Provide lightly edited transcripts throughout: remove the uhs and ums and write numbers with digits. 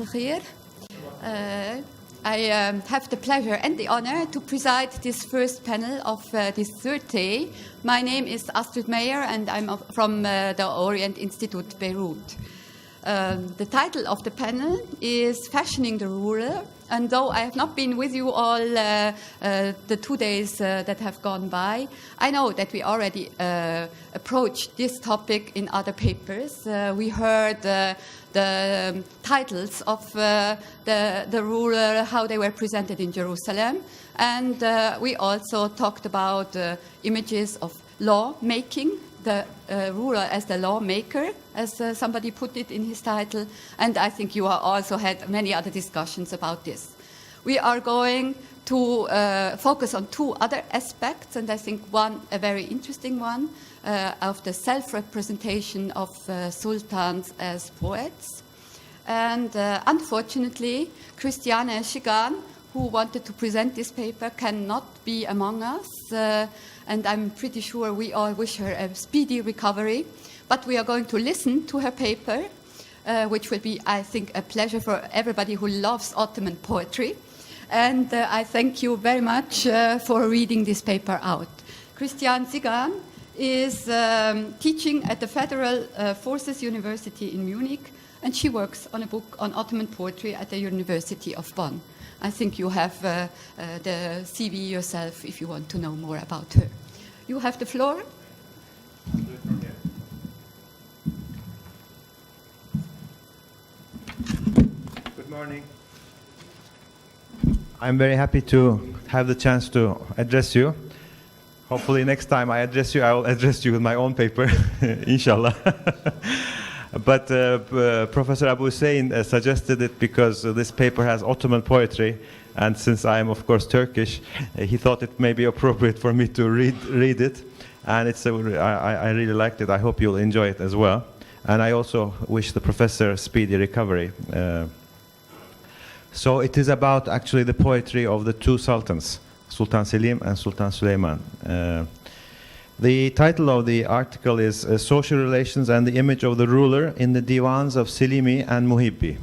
Here. I have the pleasure and the honor to preside this first panel of this third day. My name is Astrid Meyer and I'm from the Orient Institute, Beirut. The title of the panel is Fashioning the Ruler, and though I have not been with you all the 2 days that have gone by, I know that we already approached this topic in other papers. We heard the titles of the ruler, how they were presented in Jerusalem, and we also talked about images of law-making, the ruler as the lawmaker, as somebody put it in his title, and I think you also had many other discussions about this. We are going to focus on two other aspects, and I think one, a very interesting one, of the self-representation of sultans as poets. And unfortunately, Christiane Schigan, who wanted to present this paper, cannot be among us. And I'm pretty sure we all wish her a speedy recovery. But we are going to listen to her paper, which will be, I think, a pleasure for everybody who loves Ottoman poetry. And I thank you very much for reading this paper out. Christiane Schigan is teaching at the Federal Forces University in Munich, and she works on a book on Ottoman poetry at the University of Bonn. I think you have the CV yourself if you want to know more about her. You have the floor. Good morning. I'm very happy to have the chance to address you. Hopefully next time I address you, I will address you with my own paper, inshallah. But Professor Abu Hussein suggested it because this paper has Ottoman poetry, and since I am, of course, Turkish, he thought it may be appropriate for me to read it, and I really liked it. I hope you'll enjoy it as well. And I also wish the professor a speedy recovery. So it is about actually the poetry of the two sultans, Sultan Selim and Sultan Süleyman. The title of the article is Social Relations and the Image of the Ruler in the Diwans of Selimi and Muhibbi.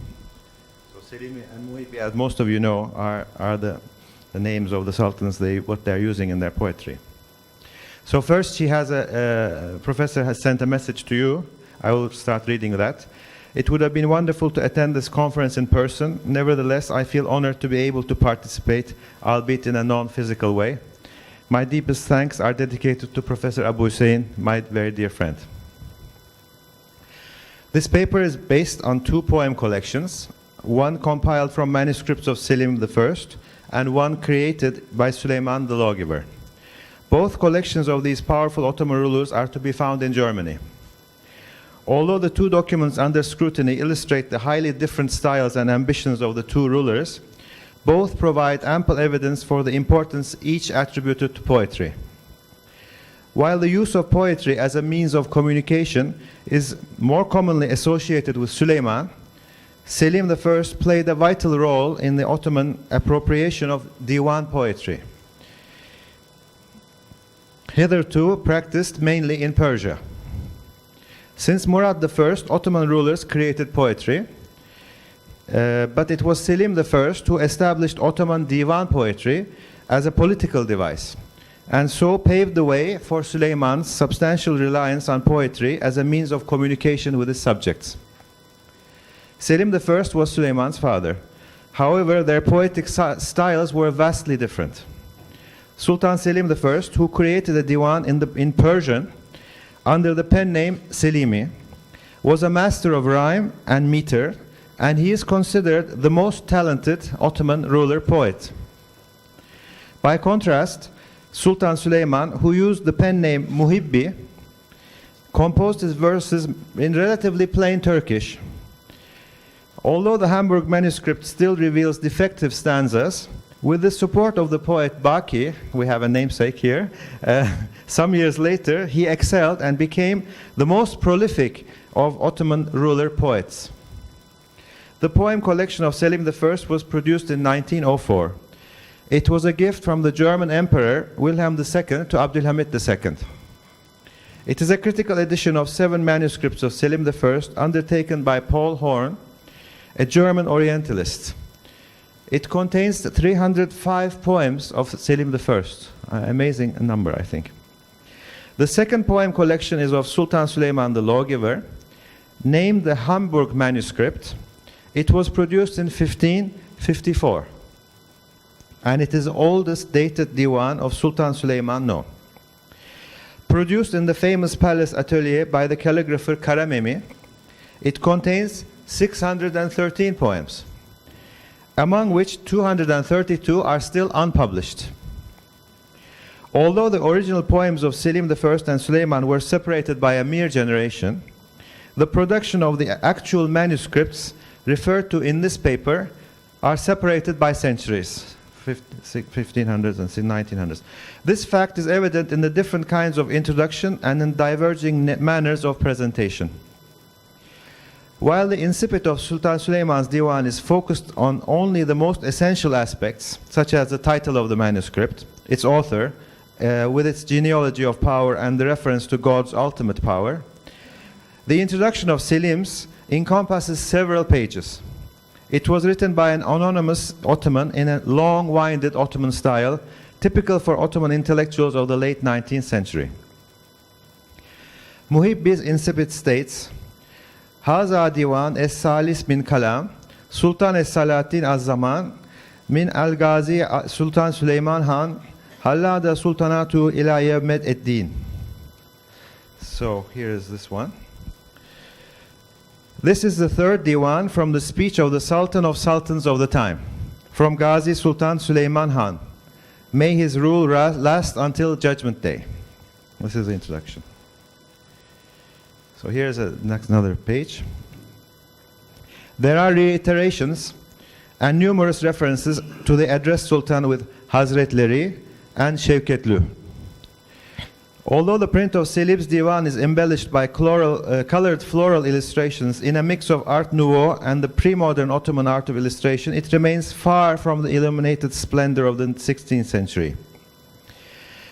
So Selimi and Muhibbi, as most of you know, are the names of the sultans, what they're using in their poetry. So first, professor has sent a message to you. I will start reading that. It would have been wonderful to attend this conference in person. Nevertheless, I feel honored to be able to participate, albeit in a non-physical way. My deepest thanks are dedicated to Professor Abu Hussein, my very dear friend. This paper is based on two poem collections, one compiled from manuscripts of Selim I and one created by Süleyman the Lawgiver. Both collections of these powerful Ottoman rulers are to be found in Germany. Although the two documents under scrutiny illustrate the highly different styles and ambitions of the two rulers, both provide ample evidence for the importance each attributed to poetry. While the use of poetry as a means of communication is more commonly associated with Süleyman, Selim I played a vital role in the Ottoman appropriation of diwan poetry, hitherto practiced mainly in Persia. Since Murad I, Ottoman rulers created poetry, but it was Selim I who established Ottoman divan poetry as a political device, and so paved the way for Süleyman's substantial reliance on poetry as a means of communication with his subjects. Selim I was Süleyman's father. However, their poetic styles were vastly different. Sultan Selim I, who created a divan in Persian under the pen name Selimi, was a master of rhyme and meter, and he is considered the most talented Ottoman ruler poet. By contrast, Sultan Süleyman, who used the pen name Muhibbi, composed his verses in relatively plain Turkish. Although the Hamburg manuscript still reveals defective stanzas, with the support of the poet Baki, we have a namesake here, some years later he excelled and became the most prolific of Ottoman ruler poets. The poem collection of Selim I was produced in 1904. It was a gift from the German Emperor Wilhelm II to Abdülhamid II. It is a critical edition of 7 manuscripts of Selim I undertaken by Paul Horn, a German Orientalist. It contains 305 poems of Selim I. Amazing number, I think. The second poem collection is of Sultan Süleyman the Lawgiver, named the Hamburg Manuscript. It was produced in 1554, and it is the oldest dated diwan of Sultan Süleyman known. Produced in the famous palace atelier by the calligrapher Karamemi, it contains 613 poems, among which 232 are still unpublished. Although the original poems of Selim I and Süleyman were separated by a mere generation, the production of the actual manuscripts referred to in this paper are separated by centuries, 1500s and 1900s. This fact is evident in the different kinds of introduction and in diverging manners of presentation. While the incipit of Sultan Süleyman's Diwan is focused on only the most essential aspects, such as the title of the manuscript, its author, with its genealogy of power and the reference to God's ultimate power, the introduction of Selim's encompasses several pages. It was written by an anonymous Ottoman in a long-winded Ottoman style, typical for Ottoman intellectuals of the late 19th century. Muhibbi's incipit states, Haza divan es-salis min kalam, Sultan es-Salatin az-zaman, min al-Gazi Sultan Süleyman Han, Hallada Sultanatu ila yevmed ed-din. So here is this one. This is the third diwan from the speech of the Sultan of Sultans of the time, from Ghazi Sultan Süleyman Han. May his rule last until Judgment Day. This is the introduction. So here's another page. There are reiterations and numerous references to the address Sultan with Hazretleri and Şevketli. Although the print of Selim's Divan is embellished by colored floral illustrations in a mix of Art Nouveau and the pre-modern Ottoman art of illustration, it remains far from the illuminated splendor of the 16th century.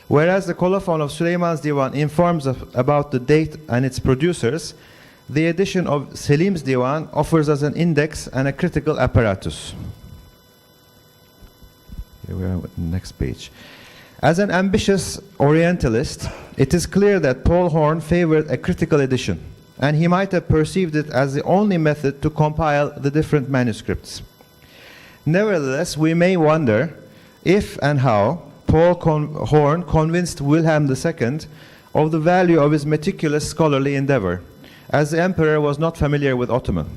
Whereas the colophon of Süleyman's Divan informs about the date and its producers, the edition of Selim's Divan offers us an index and a critical apparatus. Here we are on the next page. As an ambitious Orientalist, it is clear that Paul Horn favored a critical edition, and he might have perceived it as the only method to compile the different manuscripts. Nevertheless, we may wonder if and how Paul Horn convinced Wilhelm II of the value of his meticulous scholarly endeavor, as the emperor was not familiar with Ottoman.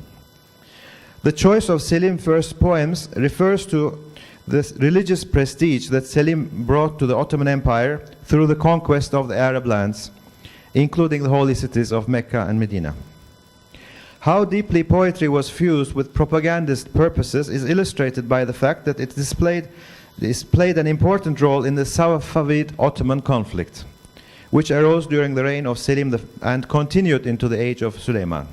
The choice of Selim's first poems refers to the religious prestige that Selim brought to the Ottoman Empire through the conquest of the Arab lands, including the holy cities of Mecca and Medina. How deeply poetry was fused with propagandist purposes is illustrated by the fact that it played an important role in the Safavid Ottoman conflict, which arose during the reign of Selim and continued into the age of Süleyman.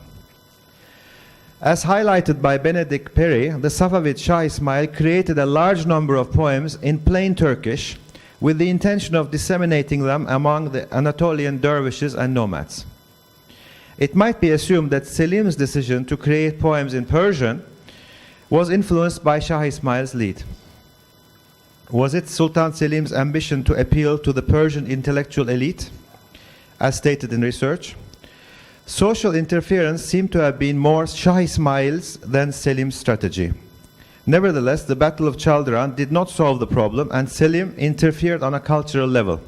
As highlighted by Benedict Perry, the Safavid Shah Ismail created a large number of poems in plain Turkish with the intention of disseminating them among the Anatolian dervishes and nomads. It might be assumed that Selim's decision to create poems in Persian was influenced by Shah Ismail's lead. Was it Sultan Selim's ambition to appeal to the Persian intellectual elite, as stated in research? Social interference seemed to have been more Shah Ismail's than Selim's strategy. Nevertheless, the Battle of Chaldiran did not solve the problem, and Selim interfered on a cultural level,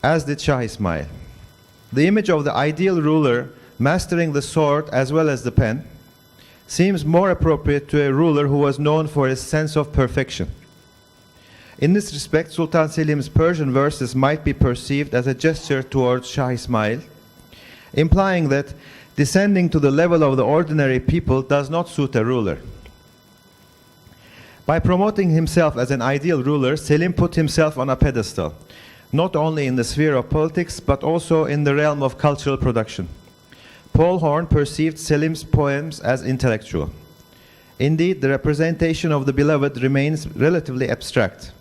as did Shah Ismail. The image of the ideal ruler mastering the sword as well as the pen seems more appropriate to a ruler who was known for his sense of perfection. In this respect, Sultan Selim's Persian verses might be perceived as a gesture towards Shah Ismail, implying that descending to the level of the ordinary people does not suit a ruler. By promoting himself as an ideal ruler, Selim put himself on a pedestal, not only in the sphere of politics, but also in the realm of cultural production. Paul Horn perceived Selim's poems as intellectual. Indeed, the representation of the beloved remains relatively abstract.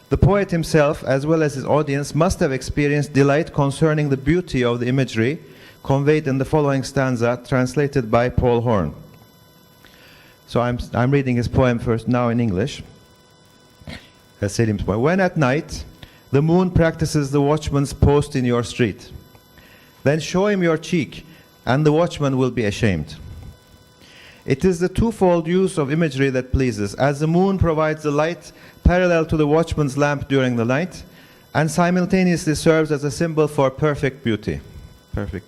The poet himself, as well as his audience, must have experienced delight concerning the beauty of the imagery conveyed in the following stanza, translated by Paul Horn. So I'm reading his poem first now in English. Selim's poem. When at night the moon practices the watchman's post in your street, then show him your cheek, and the watchman will be ashamed. It is the twofold use of imagery that pleases, as the moon provides the light parallel to the watchman's lamp during the night, and simultaneously serves as a symbol for perfect beauty. Perfect.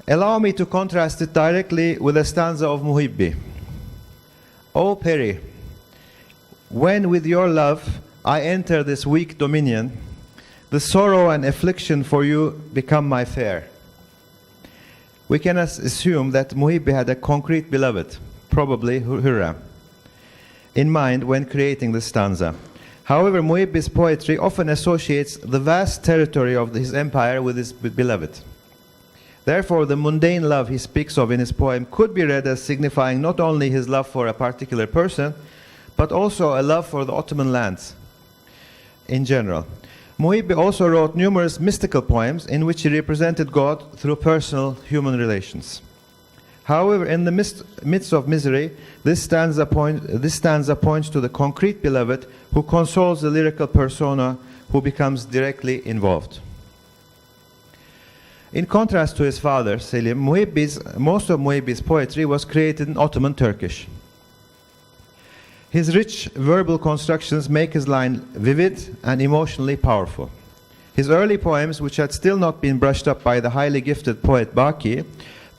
Allow me to contrast it directly with a stanza of Muhibbi. O Peri, when with your love I enter this weak dominion, the sorrow and affliction for you become my fare. We can assume that Muhibbi had a concrete beloved, probably Hürrem, in mind when creating this stanza. However, Muhibbi's poetry often associates the vast territory of his empire with his beloved. Therefore, the mundane love he speaks of in his poem could be read as signifying not only his love for a particular person, but also a love for the Ottoman lands in general. Muhibbi also wrote numerous mystical poems in which he represented God through personal human relations. However, in the midst of misery, this stanza points to the concrete beloved who consoles the lyrical persona who becomes directly involved. In contrast to his father, Selim, most of Muhibbi's poetry was created in Ottoman Turkish. His rich verbal constructions make his line vivid and emotionally powerful. His early poems, which had still not been brushed up by the highly gifted poet Baki,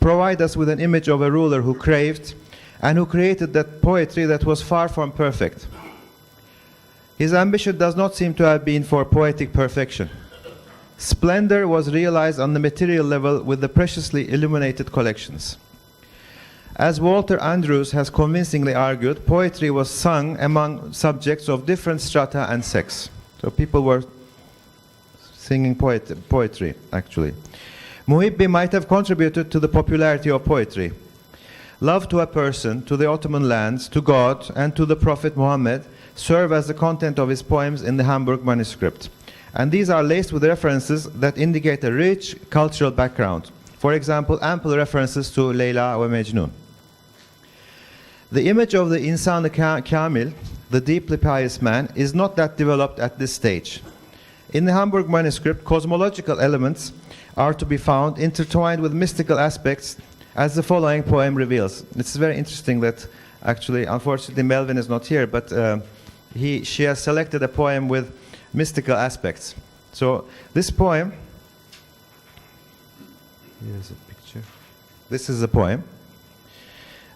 provide us with an image of a ruler who craved and who created that poetry that was far from perfect. His ambition does not seem to have been for poetic perfection. Splendor was realized on the material level with the preciously illuminated collections. As Walter Andrews has convincingly argued, poetry was sung among subjects of different strata and sex. So people were singing poetry, actually. Muhibbi might have contributed to the popularity of poetry. Love to a person, to the Ottoman lands, to God, and to the Prophet Muhammad serve as the content of his poems in the Hamburg manuscript. And these are laced with references that indicate a rich cultural background. For example, ample references to Leyla ve Mecnun. The image of the Insan-ı Kamil, the deeply pious man, is not that developed at this stage. In the Hamburg manuscript, cosmological elements are to be found intertwined with mystical aspects, as the following poem reveals. It's very interesting that, actually, unfortunately, Melvin is not here, but she has selected a poem with mystical aspects. So this poem, here's a picture. This is a poem.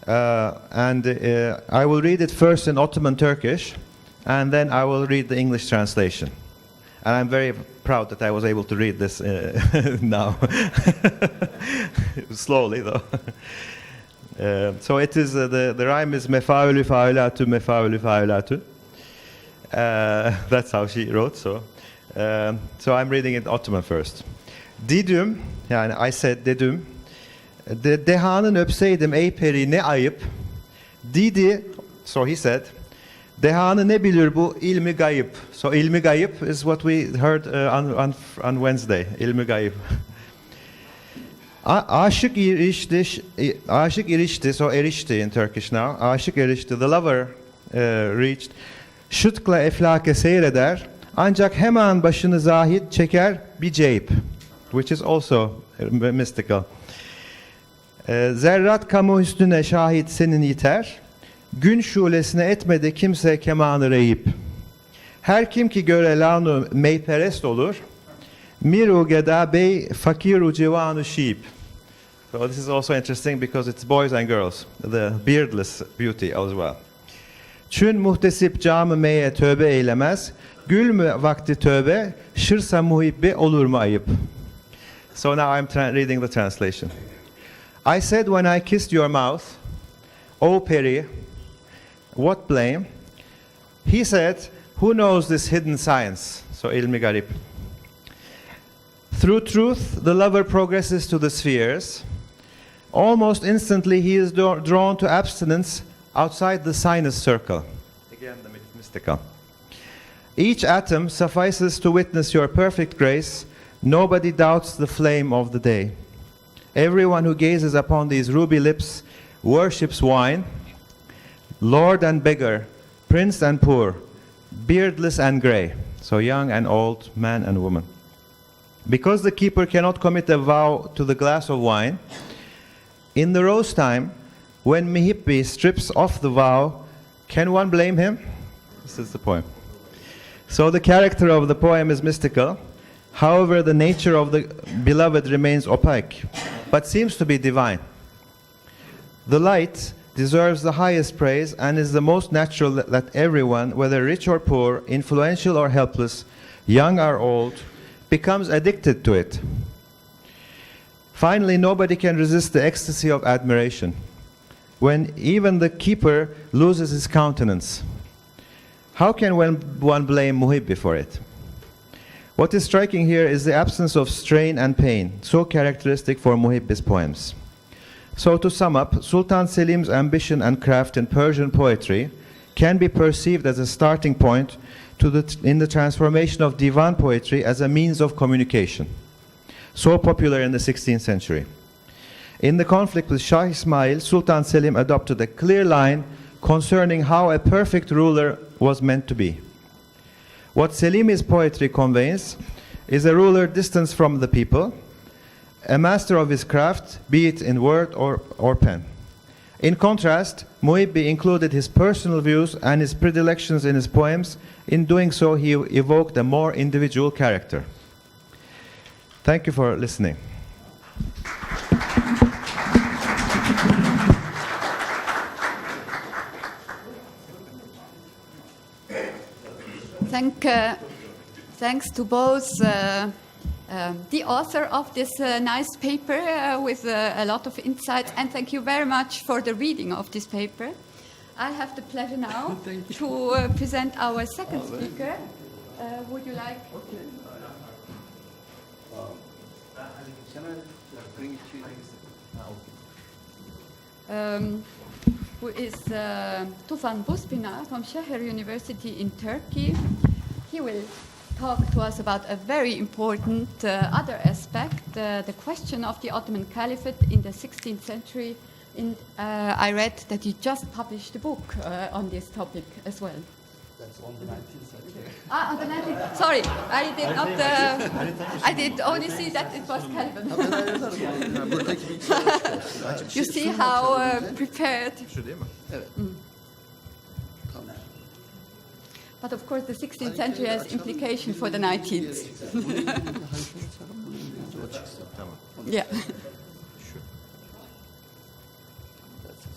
I will read it first in Ottoman Turkish, and then I will read the English translation. And I'm very proud that I was able to read this now. Slowly, though. So it is, the rhyme is mefaülü faülatu mefaülü faülatu. That's how she wrote, so. So I'm reading it Ottoman first. Didüm, yani I said Dedüm. Dehanın öpseydim ey peri ne ayıp. Didi, so he said, Dehanı ne bilir bu ilmi gayip. So ilmi gayip is what we heard on Wednesday, ilmi gayip. Aşık erişti, so erişti in Turkish now. Aşık erişti, the lover reached. Şıtkla eflake seyreder, ancak hemen başını zahit çeker bir ceyip. Which is also mystical. Zerrat kamu hüsnüne şahit senin yeter, gün şulesine etmedi kimse kemanı reyip. Her kim ki göre lanu meyperest olur, miru geda bey fakiru civanu şiip. So this is also interesting because it's boys and girls, the beardless beauty as well. Çün muhtesip camı meye tövbe eylemez, gül mü vakti tövbe, şırsa muhibbi olur mu ayıp? So now I'm reading the translation. I said when I kissed your mouth, O Peri, what blame? He said, who knows this hidden science? So ilmi garip. Through truth, the lover progresses to the spheres. Almost instantly, he is drawn to abstinence outside the sinus circle. Again, the mystical. Each atom suffices to witness your perfect grace. Nobody doubts the flame of the day. Everyone who gazes upon these ruby lips worships wine. lord and beggar, prince and poor, beardless and gray, so young and old, man and woman. Because the keeper cannot commit a vow to the glass of wine, in the rose time, when Muhibbi strips off the vow, can one blame him? This is the poem. So the character of the poem is mystical. However, the nature of the beloved remains opaque, but seems to be divine. The light deserves the highest praise and is the most natural that everyone, whether rich or poor, influential or helpless, young or old, becomes addicted to it. Finally, nobody can resist the ecstasy of admiration, when even the keeper loses his countenance. How can one blame Muhibbi for it? What is striking here is the absence of strain and pain, so characteristic for Muhibbi's poems. So to sum up, Sultan Selim's ambition and craft in Persian poetry can be perceived as a starting point in the transformation of divan poetry as a means of communication, so popular in the 16th century. In the conflict with Shah Ismail, Sultan Selim adopted a clear line concerning how a perfect ruler was meant to be. What Selimi's poetry conveys is a ruler distanced from the people, a master of his craft, be it in word or pen. In contrast, Muhibbi included his personal views and his predilections in his poems. In doing so, he evoked a more individual character. Thank you for listening. Thanks to both the author of this nice paper with a lot of insights, and thank you very much for the reading of this paper. I have the pleasure now to present our second speaker. Would you like? Okay. Can I bring it to you? Who is Tufan Buzpınar from Şehir University in Turkey. He will talk to us about a very important other aspect, the question of the Ottoman Caliphate in the 16th century. I read that you just published a book on this topic as well. That's on the 19th century. On the 19th. Sorry, I did not. I did only see that it was Caliphate. You see how prepared. But of course, the 16th century has implication for the 19th. Yeah.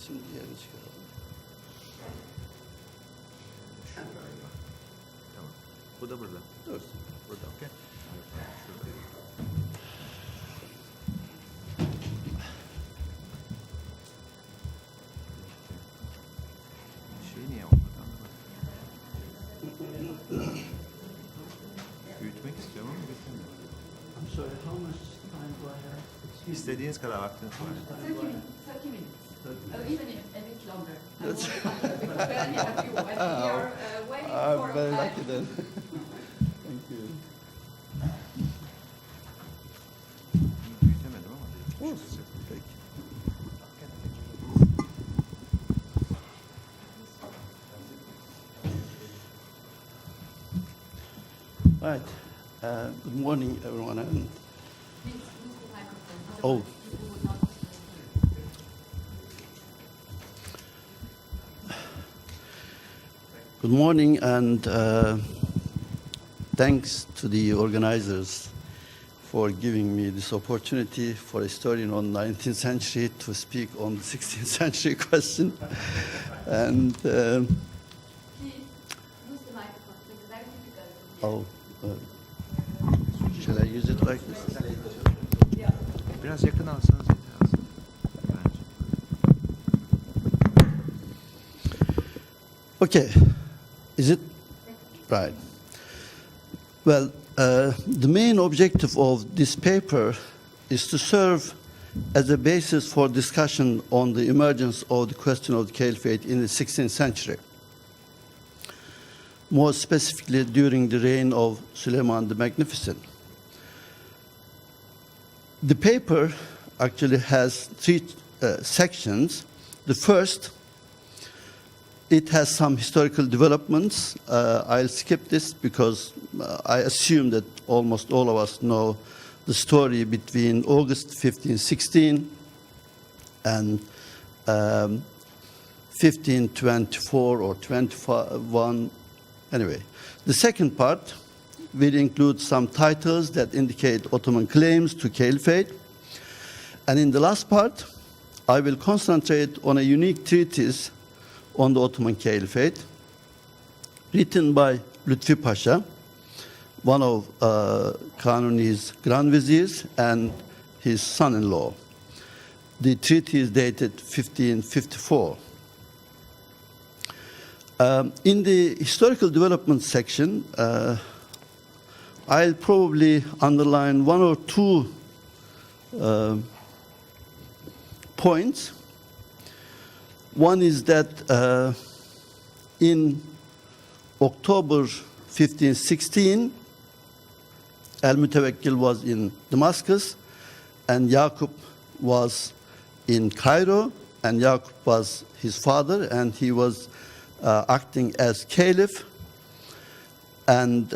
Şimdi diğerini çıkaralım. Tamam. Bu da burada. Dursun. Burada, okey. Şey niye olmadı anlamadım. Büyütmek istiyorum ama büyütemiyorum. I'm sorry, how much time do I have? İstediğiniz kadar vaktiniz var. 30 minutes. 30 minutes. Even if a bit longer. We only have you. And we are waiting for I'm very lucky then. Thank you. Büyütemedim ama. Olsun. Peki. Right. Good morning, everyone. And oh. Good morning, and thanks to the organizers for giving me this opportunity for a historian on 19th century to speak on the 16th century question. And Please use the microphone. It's very difficult. shall I use it like this? Biraz yakın alsanız yeter aslında. Bence. Okay. Is it? Right. Well, the main objective of this paper is to serve as a basis for discussion on the emergence of the question of the caliphate in the 16th century. More specifically, during the reign of Suleiman the Magnificent. The paper actually has three sections. The first it has some historical developments. I'll skip this because I assume that almost all of us know the story between August 1516 and 1524 or 21. Anyway, the second part will include some titles that indicate Ottoman claims to caliphate. And in the last part, I will concentrate on a unique treatise on the Ottoman Caliphate, written by Lütfi Pasha, one of Kanuni's Grand Viziers and his son-in-law. The treaty is dated 1554. In the historical development section, I'll probably underline one or two points. One is that in October 1516, Al-Mutawakkil was in Damascus, and Yaqub was in Cairo, and Yaqub was his father, and he was acting as caliph. And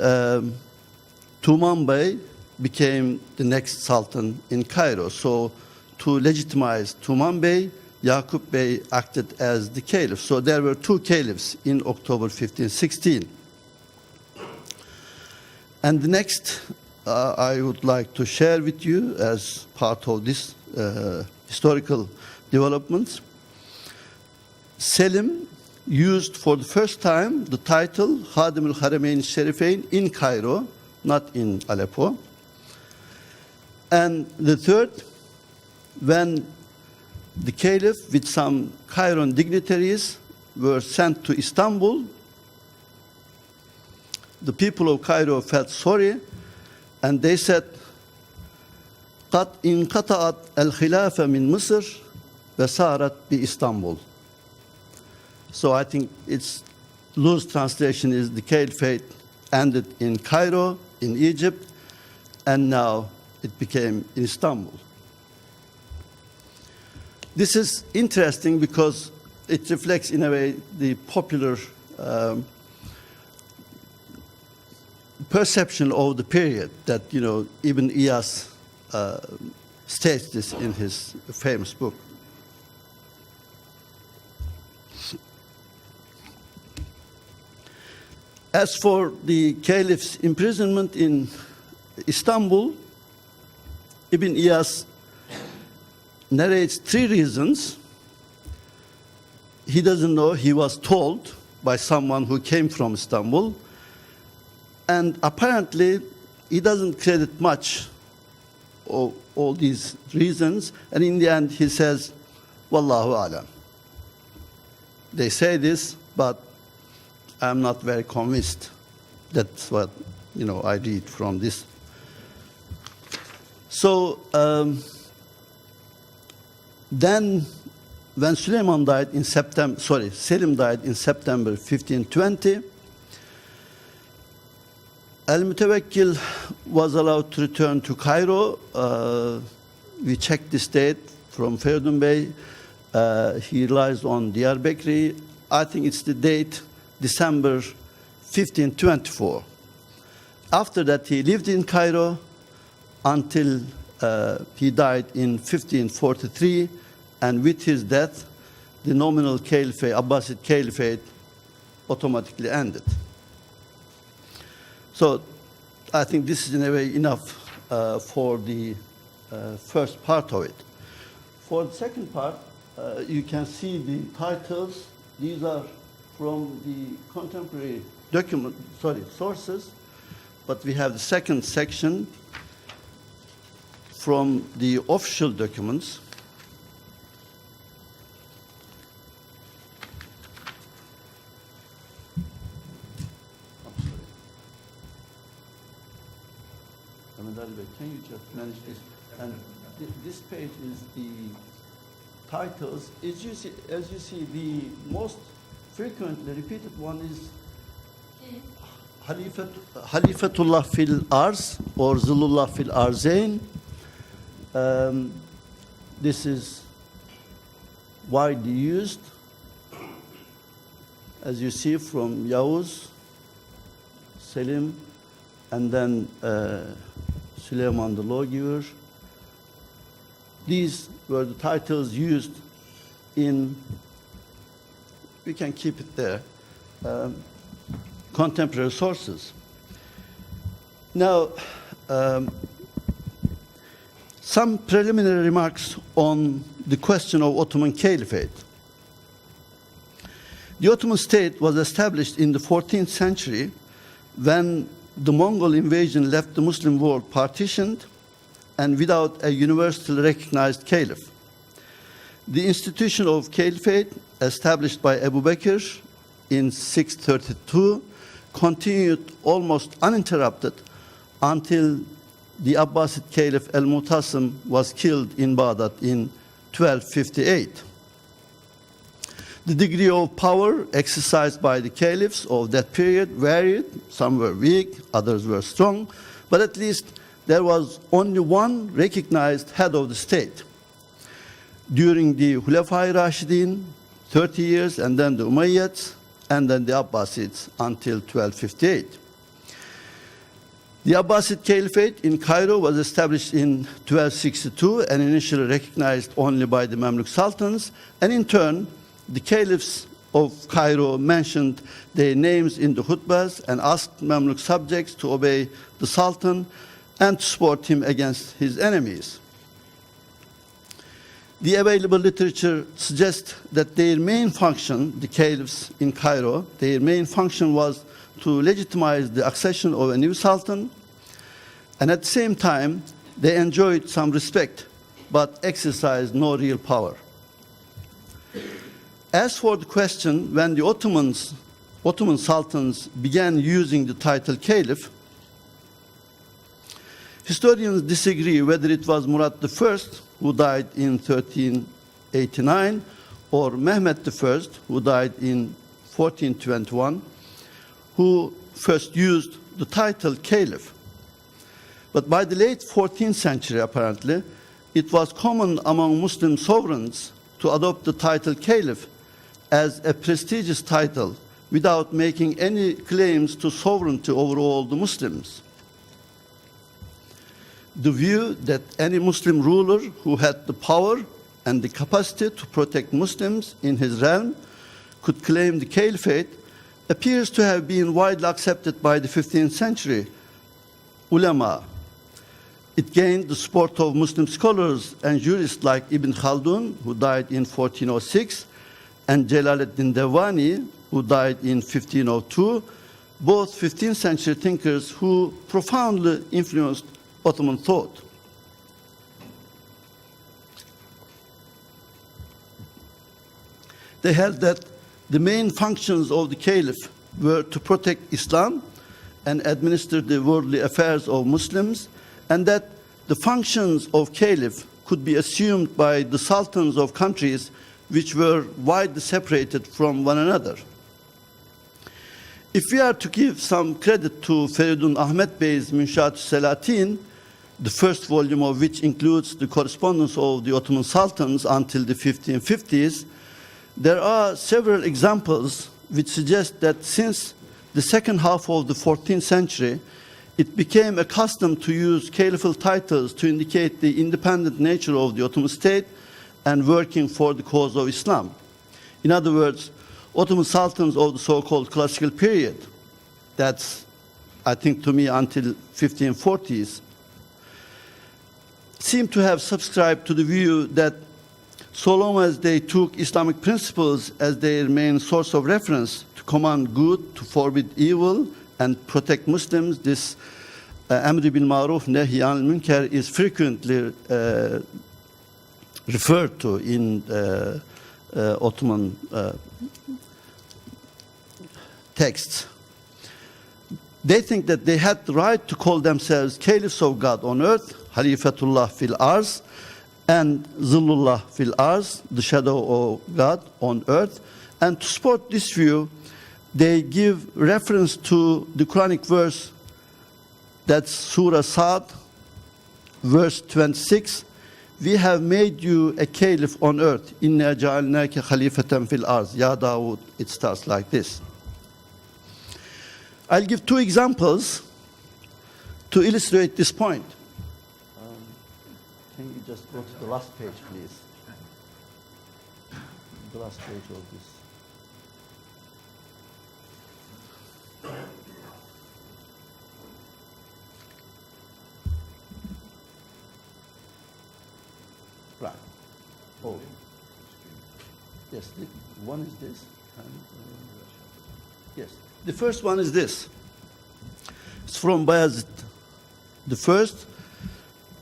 Tuman Bey became the next sultan in Cairo. So to legitimize Tuman Bey, Yaqub Bey acted as the caliph. So there were two caliphs in October 1516. And the next I would like to share with you as part of this historical developments. Selim used for the first time the title Khadim al-Haramain al-Sharifain in Cairo, not in Aleppo. And the third, when the caliph with some Cairan dignitaries were sent to Istanbul, the people of Cairo felt sorry, and they said, قَدْ إِنْقَطَعَتْ الْخِلَافَ مِنْ مِصْرٍ وَسَارَتْ بِإِسْتَنبُلٍ. So I think its loose translation is the caliphate ended in Cairo, in Egypt, and now it became in Istanbul. This is interesting because it reflects, in a way, the popular perception of the period that, you know, Ibn Iyas states this in his famous book. As for the caliph's imprisonment in Istanbul, Ibn Iyas narrates three reasons. He doesn't know, he was told by someone who came from Istanbul, and apparently he doesn't credit much of all these reasons, and in the end he says, Wallahu alam. They say this, but I'm not very convinced. That's what, you know, I read from this. So then when Selim died in September 1520, Al-Mutawakkil was allowed to return to Cairo. We checked this date from Feridun Bey. He relies on Diyarbakir. I think it's the date, December 1524. After that, he lived in Cairo until he died in 1543, and with his death, the nominal caliphate, Abbasid Caliphate, automatically ended. So I think this is in a way enough for the first part of it. For the second part, you can see the titles. These are from the contemporary sources, but we have the second section from the official documents. Can you just manage this? And this page is the titles. As you see, the most frequently repeated one is Halifatullah fil Arz or Zillullah fil Arzain. This is widely used. as you see, from Yavuz, Selim, and then Süleyman the Lawgiver. These were the titles used in, we can keep it there, contemporary sources. Now, some preliminary remarks on the question of Ottoman Caliphate. The Ottoman state was established in the 14th century when the Mongol invasion left the Muslim world partitioned and without a universally recognized caliph. The institution of caliphate, established by Abu Bakr in 632, continued almost uninterrupted until the Abbasid Caliph al-Mu'tasim was killed in Baghdad in 1258. The degree of power exercised by the caliphs of that period varied. Some were weak, others were strong, but at least there was only one recognized head of the state. During the Hulafai Rashidin, 30 years, and then the Umayyads, and then the Abbasids until 1258. The Abbasid Caliphate in Cairo was established in 1262 and initially recognized only by the Mamluk Sultans, and in turn, the caliphs of Cairo mentioned their names in the khutbahs and asked Mamluk subjects to obey the Sultan and to support him against his enemies. The available literature suggests that their main function, the caliphs in Cairo, their main function was to legitimize the accession of a new sultan, and at the same time, they enjoyed some respect, but exercised no real power. As for the question when the Ottoman sultans began using the title caliph, historians disagree whether it was Murad I, who died in 1389, or Mehmed I, who died in 1421, who first used the title caliph. But by the late 14th century, apparently, it was common among Muslim sovereigns to adopt the title caliph as a prestigious title without making any claims to sovereignty over all the Muslims. The view that any Muslim ruler who had the power and the capacity to protect Muslims in his realm could claim the caliphate appears to have been widely accepted by the 15th century ulama. It gained the support of Muslim scholars and jurists like Ibn Khaldun, who died in 1406, and Jalaluddin Dewani, who died in 1502, both 15th century thinkers who profoundly influenced Ottoman thought. They held that the main functions of the caliph were to protect Islam and administer the worldly affairs of Muslims, and that the functions of caliph could be assumed by the sultans of countries which were widely separated from one another. If we are to give some credit to Feridun Ahmet Bey's Münshat-ı Selatin, the first volume of which includes the correspondence of the Ottoman sultans until the 1550s, there are several examples which suggest that since the second half of the 14th century, it became a custom to use caliphal titles to indicate the independent nature of the Ottoman state and working for the cause of Islam. In other words, Ottoman sultans of the so-called classical period, that's, I think, to me, until 1540s, seem to have subscribed to the view that so long as they took Islamic principles as their main source of reference to command good, to forbid evil, and protect Muslims, this Amri bil Ma'ruf, Nehy anil Münker is frequently referred to in Ottoman texts. They think that they had the right to call themselves caliphs of God on earth, Halifatullah fil Arz, and Zillullah fil Arz, the shadow of God on earth. And to support this view, they give reference to the Quranic verse, that's Surah Sa'd, verse 26, we have made you a caliph on earth. İnna cealnâke halifeten fil arz. Ya Dawood, it starts like this. I'll give two examples to illustrate this point. Can you just go to the last page, please? The last page of this. Right. Oh. Yes, the one is this. And, yes. The first one is this. It's from Bayezid the first,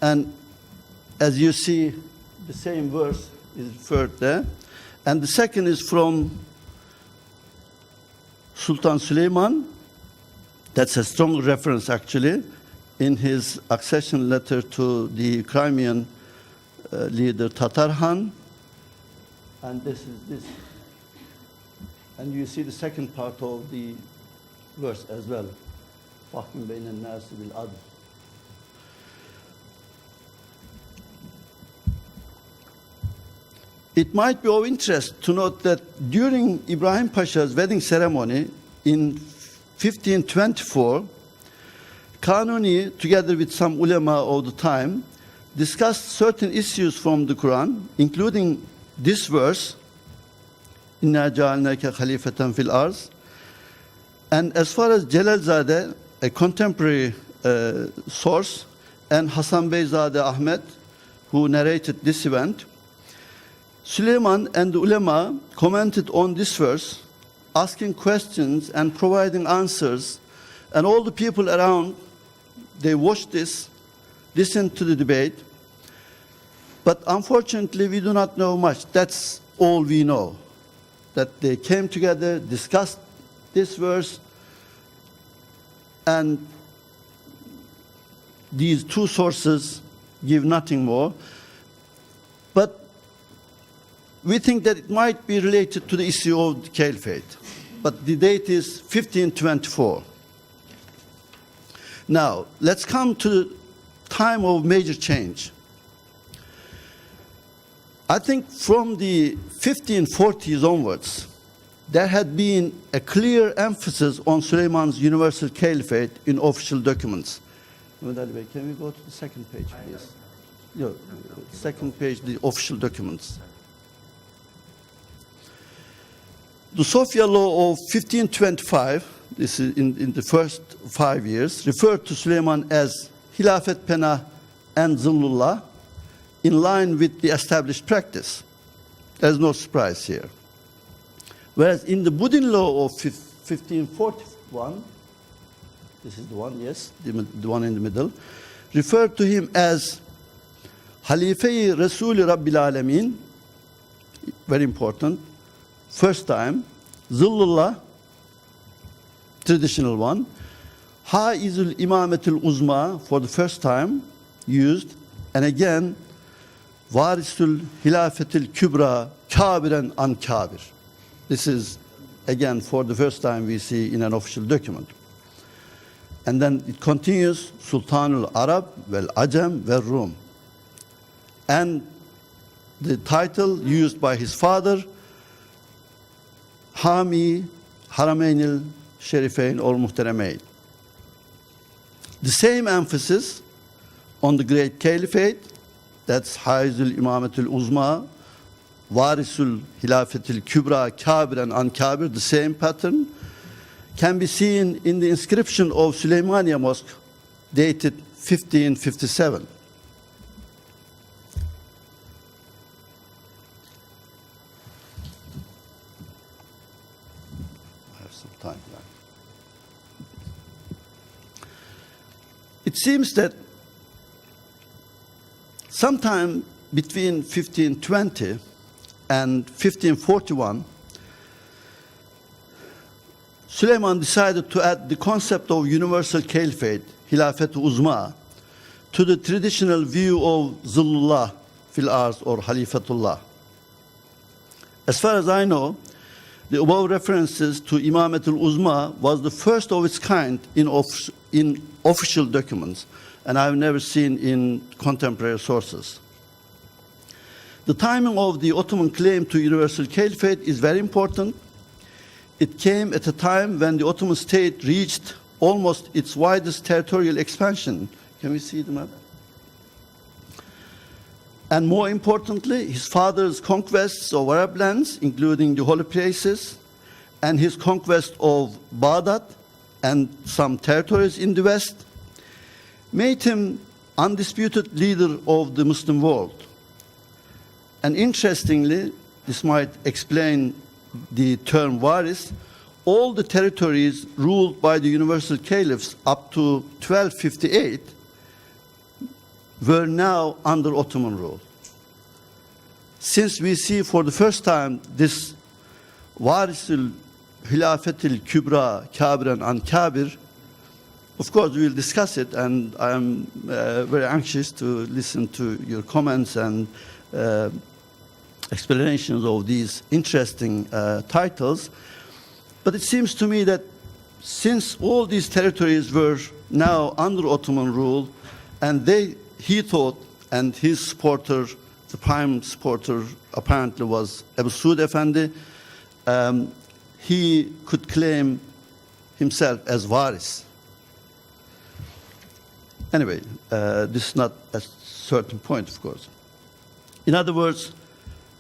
and as you see, the same verse is referred there. And the second is from Sultan Süleyman. That's a strong reference, actually, in his accession letter to the Crimean leader Tatar Han. And this is this. And you see the second part of the verse as well. فَحْكِمْ بَيْنَ النَّاسِ بِالْعَدْلِ. It might be of interest to note that during Ibrahim Pasha's wedding ceremony in 1524, Kanuni, together with some ulema of the time, discussed certain issues from the Quran, including this verse, İnna cealnâke halifeten fil arz. And as far as Celalzade, a contemporary source, and Hasan Beyzade Ahmed, who narrated this event, Süleyman and the ulema commented on this verse, asking questions and providing answers, and all the people around, they watched this, listened to the debate, but unfortunately we do not know much. That's all we know, that they came together, discussed this verse, and these two sources give nothing more. But we think that it might be related to the issue of the caliphate. But the date is 1524. Now, let's come to the time of major change. I think from the 1540s onwards, there had been a clear emphasis on Suleiman's universal caliphate in official documents. Can we go to the second page, please? Yeah, second page, the official documents. The Sofia law of 1525, this is in the first 5 years, referred to Suleiman as Hilafet Penah and Zillullah, in line with the established practice. There's no surprise here. Whereas in the Budin law of 1541, this is the one, yes, the one in the middle, referred to him as Halife-i Resul-i Rabbil Alamin, very important, first time, Zillullah, traditional one, Haizul Imametul Uzma, for the first time used, and again, Varisul Hilafetil Kübra, Kabiren an Kabir. This is, again, for the first time we see in an official document. And then it continues, Sultanul Arab, vel Ajam, vel Rum. And the title used by his father, Hami Haramainil Sherifain or Muhteremain. The same emphasis on the great caliphate, that's Haizul Imamatul Uzma, Varisul Hilafetil Kübra, Kabiren an Kabir, the same pattern, can be seen in the inscription of Süleymaniye Mosque, dated 1557. I have some time now. It seems that sometime between 1520 and 1541, Süleyman decided to add the concept of universal caliphate, Hilafet Uzma, to the traditional view of Zillullah fil Arz or Halifatullah. As far as I know, the above references to Imamatul Uzma was the first of its kind in official documents, and I've never seen in contemporary sources. The timing of the Ottoman claim to universal caliphate is very important. It came at a time when the Ottoman state reached almost its widest territorial expansion. Can we see the map? And more importantly, his father's conquests of Arab lands, including the holy places, and his conquest of Baghdad and some territories in the west, made him undisputed leader of the Muslim world. And interestingly, this might explain the term waris, all the territories ruled by the universal caliphs up to 1258 were now under Ottoman rule. Since we see for the first time this Varisul Hilafetil Kübra, Kabiran and Kabir, of course we will discuss it, and I am very anxious to listen to your comments and explanations of these interesting titles. But it seems to me that since all these territories were now under Ottoman rule, and he thought, and his supporter, the prime supporter apparently was Ebu Suud Efendi, he could claim himself as Varis. Anyway, this is not a certain point, of course. In other words,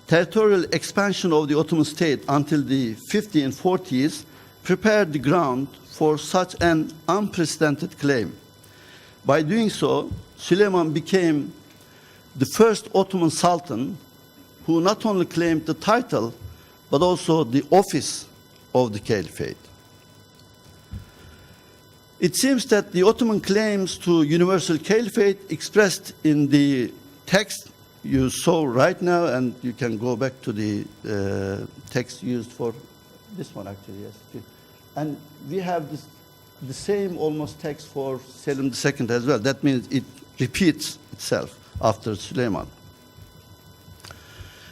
territorial expansion of the Ottoman state until the 1540s prepared the ground for such an unprecedented claim. By doing so, Süleyman became the first Ottoman Sultan who not only claimed the title, but also the office of the caliphate. It seems that the Ottoman claims to universal caliphate expressed in the text you saw right now, and you can go back to the text used for this one actually, yes. And we have the same almost text for Selim II as well. That means it repeats itself after Süleyman.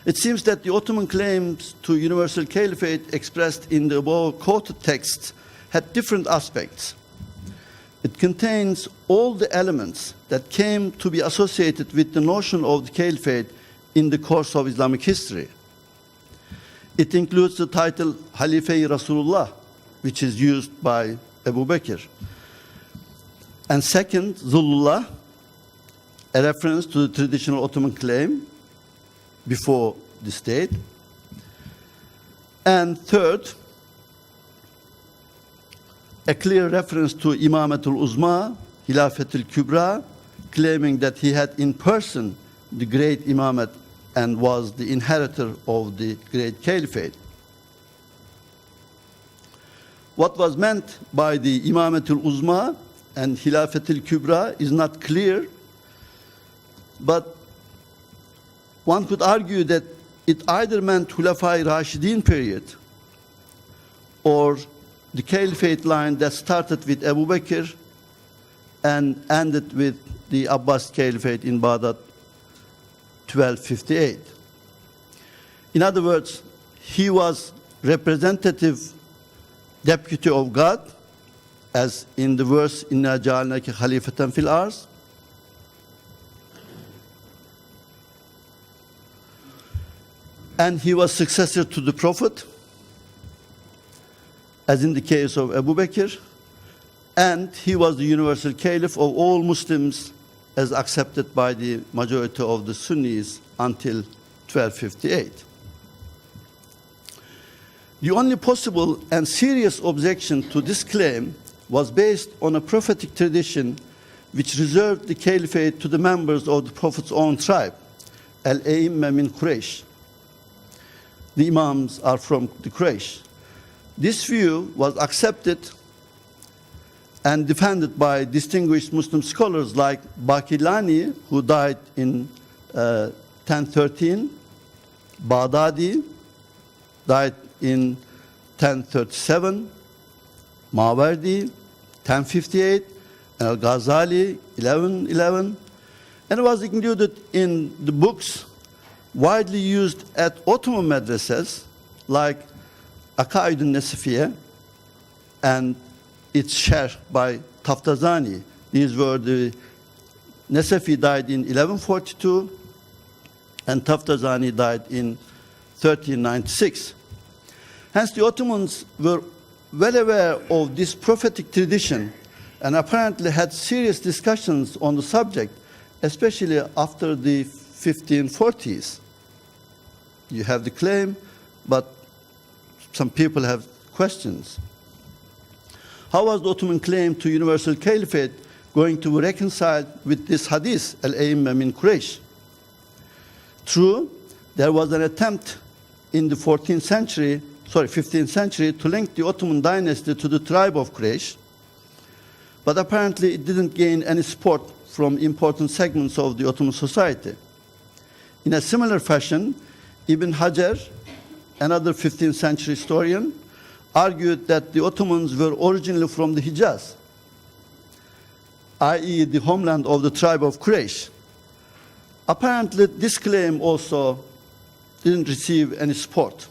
It seems that the Ottoman claims to universal caliphate expressed in the above quoted text had different aspects. It contains all the elements that came to be associated with the notion of the caliphate in the course of Islamic history. It includes the title Halife-i Rasulullah, which is used by Abu Bakr. And second, Zullullah, a reference to the traditional Ottoman claim before the state. And third, a clear reference to Imamatul Uzma, Hilafetul Kübra, claiming that he had in person the great imamate and was the inheritor of the great caliphate. What was meant by the Imamatul Uzma and Hilafetul Kübra is not clear, but one could argue that it either meant Hulafai Rashidin period or the caliphate line that started with Abu Bakr and ended with the Abbas Caliphate in Baghdad, 1258. In other words, he was representative deputy of God, as in the verse, Inna ja'alnaka khalifatan fil ars. And he was successor to the Prophet, as in the case of Abu Bakr, and he was the universal caliph of all Muslims as accepted by the majority of the Sunnis until 1258. The only possible and serious objection to this claim was based on a prophetic tradition which reserved the caliphate to the members of the Prophet's own tribe, Al-A'imma min Quraysh. The Imams are from the Quraysh. This view was accepted and defended by distinguished Muslim scholars like Baqillani, who died in 1013, Baghdadi, died in 1037, Mawardi, 1058, and Al-Ghazali, 1111, and it was included in the books widely used at Ottoman madrasas like Aqaid al-Nasifiyya and its share by Taftazani. These were the Nasafi died in 1142, and Taftazani died in 1396. Hence, the Ottomans were well aware of this prophetic tradition and apparently had serious discussions on the subject, especially after the 1540s. You have the claim, but some people have questions. How was the Ottoman claim to universal caliphate going to be reconciled with this hadith, al-Aimma min Quraysh? True, there was an attempt in the 15th century to link the Ottoman dynasty to the tribe of Quraysh, but apparently it didn't gain any support from important segments of the Ottoman society. In a similar fashion, Ibn Hajar, another 15th century historian, argued that the Ottomans were originally from the Hijaz, i.e. the homeland of the tribe of Quraysh. Apparently, this claim also didn't receive any support.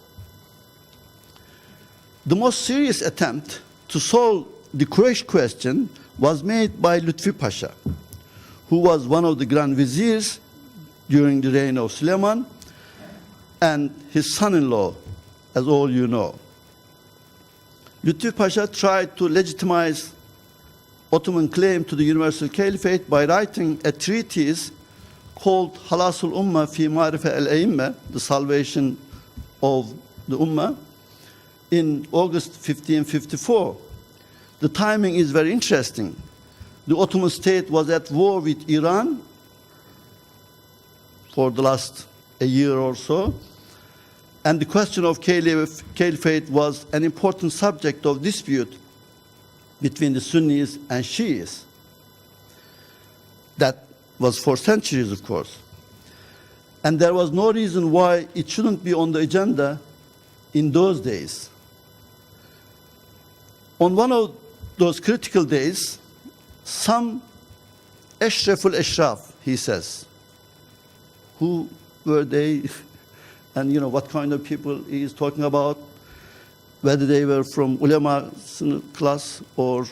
The most serious attempt to solve the Quraysh question was made by Lutfi Pasha, who was one of the Grand Viziers during the reign of Suleiman, and his son-in-law, as all you know. Lutfi Pasha tried to legitimize Ottoman claim to the universal caliphate by writing a treatise called Halasul Ummah fi Marifa al-Aimma, the salvation of the Ummah, in August 1554. The timing is very interesting. The Ottoman state was at war with Iran for the last a year or so, and the question of caliphate was an important subject of dispute between the Sunnis and Shias. That was for centuries, of course. And there was no reason why it shouldn't be on the agenda in those days. On one of those critical days, some Ashraful Ashraf, he says, who were they, and what kind of people he is talking about, whether they were from ulama class or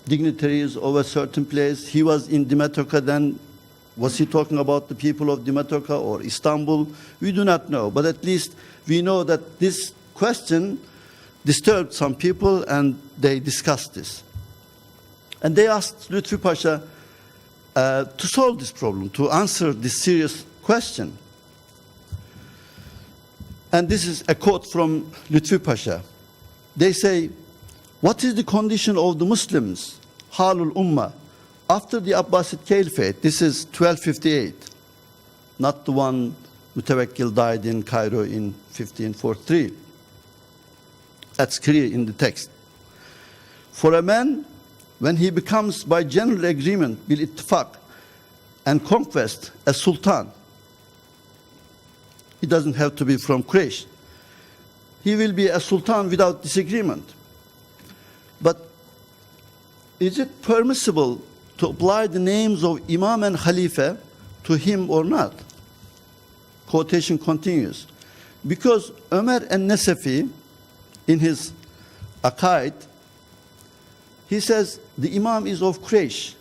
dignitaries of a certain place. He was in Dimetorka then. Was he talking about the people of Dimetorka or Istanbul? We do not know, but at least we know that this question disturbed some people and they discussed this. And they asked Lutfi Pasha to solve this problem, to answer this serious question. And this is a quote from Lutfi Pasha. They say, what is the condition of the Muslims, Halul Ummah, after the Abbasid Caliphate? This is 1258, not the one Mutawakkil died in Cairo in 1543. That's clear in the text. For a man, when he becomes by general agreement, bil ittifaq, and conquest, a sultan, he doesn't have to be from Quraysh. He will be a sultan without disagreement. But is it permissible to apply the names of Imam and Khalifa to him or not? Quotation continues. Because Umar al-Nasafi, in his Aqaid, he says the Imam is of Quraysh.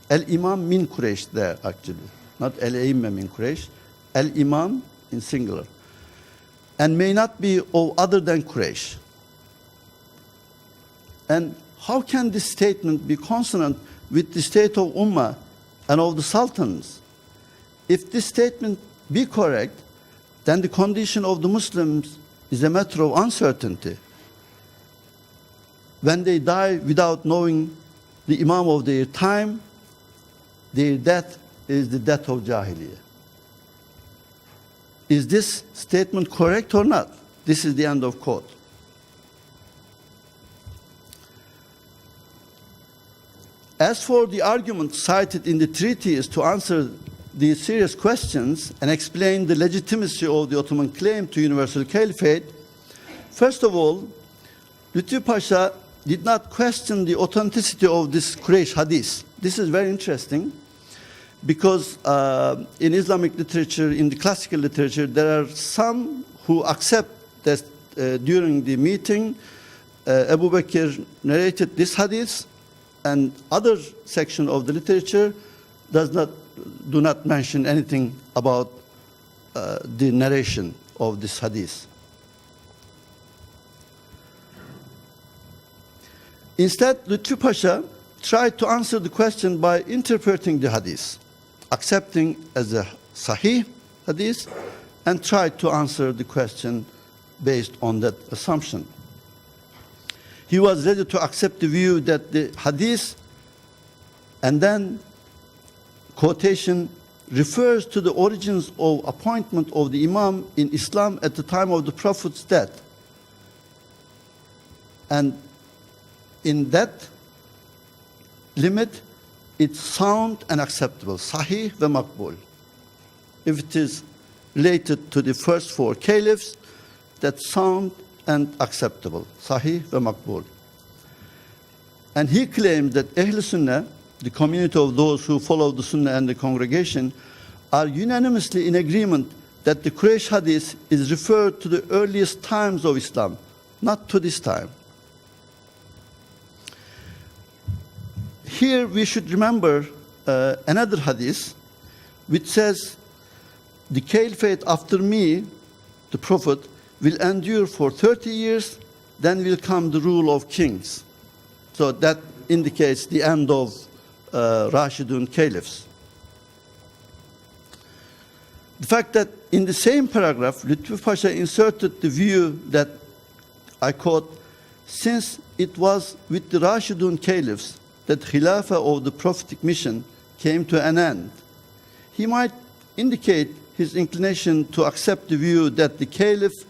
Al-Imam min Quraysh there, actually. Not al-Aimma min Quraysh. Al-Imam in singular. And may not be of other than Quraysh. And how can this statement be consonant with the state of Ummah and of the sultans? If this statement be correct, then the condition of the Muslims is a matter of uncertainty. When they die without knowing the Imam of their time, their death is the death of Jahiliyyah. Is this statement correct or not? This is the end of quote. As for the argument cited in the treaties to answer these serious questions and explain the legitimacy of the Ottoman claim to universal caliphate, first of all, Lutfi Pasha did not question the authenticity of this Quraysh hadith. This is very interesting because in Islamic literature, in the classical literature, there are some who accept that during the meeting, Abu Bakr narrated this hadith, and other section of the literature do not mention anything about the narration of this hadith. Instead, Lütfü Pasha tried to answer the question by interpreting the hadith, accepting as a sahih hadith, and tried to answer the question based on that assumption. He was ready to accept the view that the hadith and then quotation refers to the origins of appointment of the imam in Islam at the time of the Prophet's death. And in that limit, it's sound and acceptable, sahih ve makbul. If it is related to the first four caliphs, that's sound and acceptable, sahih ve makbul. And he claimed that Ahl Sunnah, the community of those who follow the Sunnah and the congregation, are unanimously in agreement that the Quraysh hadith is referred to the earliest times of Islam, not to this time. Here we should remember another hadith which says, the caliphate after me, the Prophet, will endure for 30 years, then will come the rule of kings. So that indicates the end of Rashidun caliphs. The fact that in the same paragraph, Lütfü Pasha inserted the view that, I quote, since it was with the Rashidun caliphs that Khilafah of the prophetic mission came to an end, he might indicate his inclination to accept the view that the caliph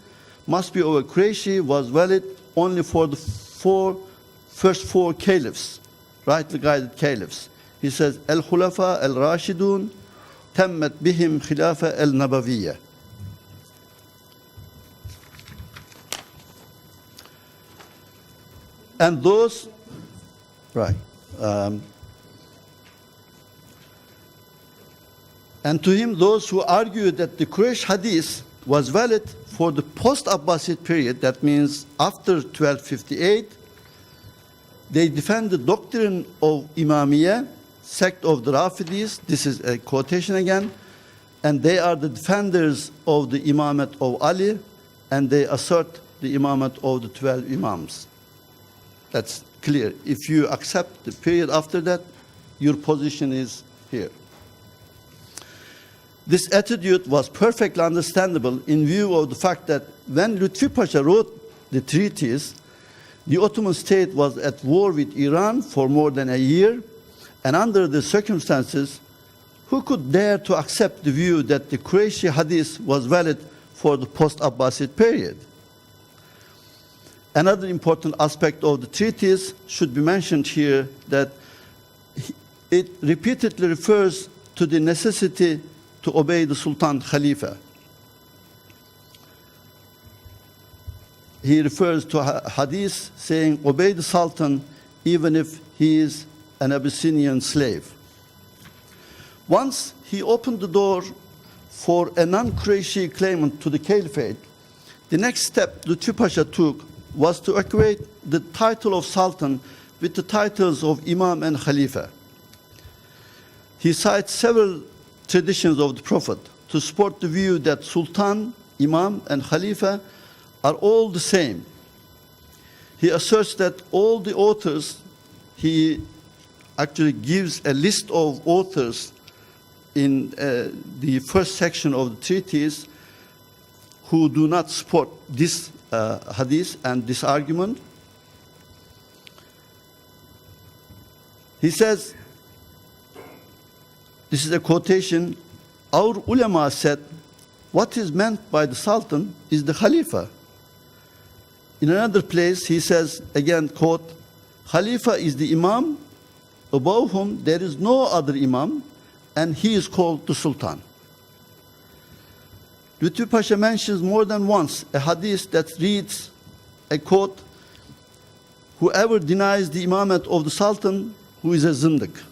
must be over Qurayshi was valid only for the first four caliphs, rightly guided caliphs. He says, Al-Khulafa al-Rashidun tammat bihim khilafa al-Nabawiyya. And those, right. And to him, those who argue that the Quraysh hadith was valid for the post-Abbasid period, that means after 1258, they defend the doctrine of Imamiyya, sect of the Rafidis. This is a quotation again. And they are the defenders of the Imamat of Ali, and they assert the Imamat of the 12 Imams. That's clear. If you accept the period after that, your position is here. This attitude was perfectly understandable in view of the fact that when Lütfü Pasha wrote the treatise, the Ottoman state was at war with Iran for more than a year, and under the circumstances, who could dare to accept the view that the Qurayshi hadith was valid for the post-Abbasid period? Another important aspect of the treatise should be mentioned here, that it repeatedly refers to the necessity to obey the Sultan Khalifa. He refers to a hadith saying, obey the Sultan even if he is an Abyssinian slave. Once he opened the door for a non-Qurayshi claimant to the caliphate, the next step Lütfü Pasha took was to equate the title of Sultan with the titles of Imam and Khalifa. He cites several traditions of the Prophet to support the view that Sultan, Imam, and Khalifa are all the same. He asserts that all the authors, he actually gives a list of authors in the first section of the treatise who do not support this hadith and this argument. He says, this is a quotation, our ulama said, what is meant by the Sultan is the Khalifa. In another place, he says, again, quote, Khalifa is the Imam, above whom there is no other Imam, and he is called the Sultan. Lütfü Pasha mentions more than once a hadith that reads, a quote, whoever denies the imamat of the Sultan, who is a zindiq.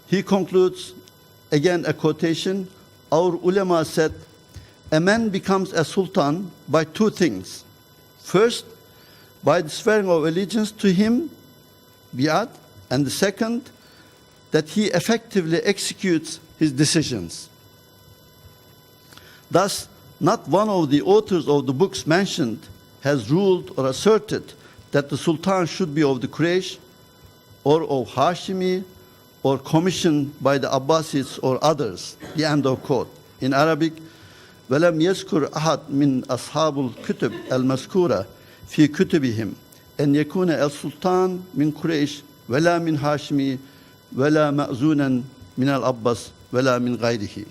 He concludes, again a quotation, our ulama said, a man becomes a sultan by two things. First, by the swearing of allegiance to him, bi'at, and the second, that he effectively executes his decisions. Thus, not one of the authors of the books mentioned has ruled or asserted that the Sultan should be of the Quraysh or of Hashimi or commissioned by the Abbasids or others. The end of quote. In Arabic, وَلَمْ يَذْكُرْ أَحَدْ مِنْ أَصْحَابُ الْكُتُبِ الْمَذْكُورَةِ فِي كُتُبِهِمْ أَنْ يَكُونَ السُّلْطَانُ مِنْ قُرَيْشٍ وَلَا مِنْ هَاشِمِ وَلَا مَأْزُونًا مِنَ الْأَبَّاسِ وَلَا مِنْ غَيْرِهِ.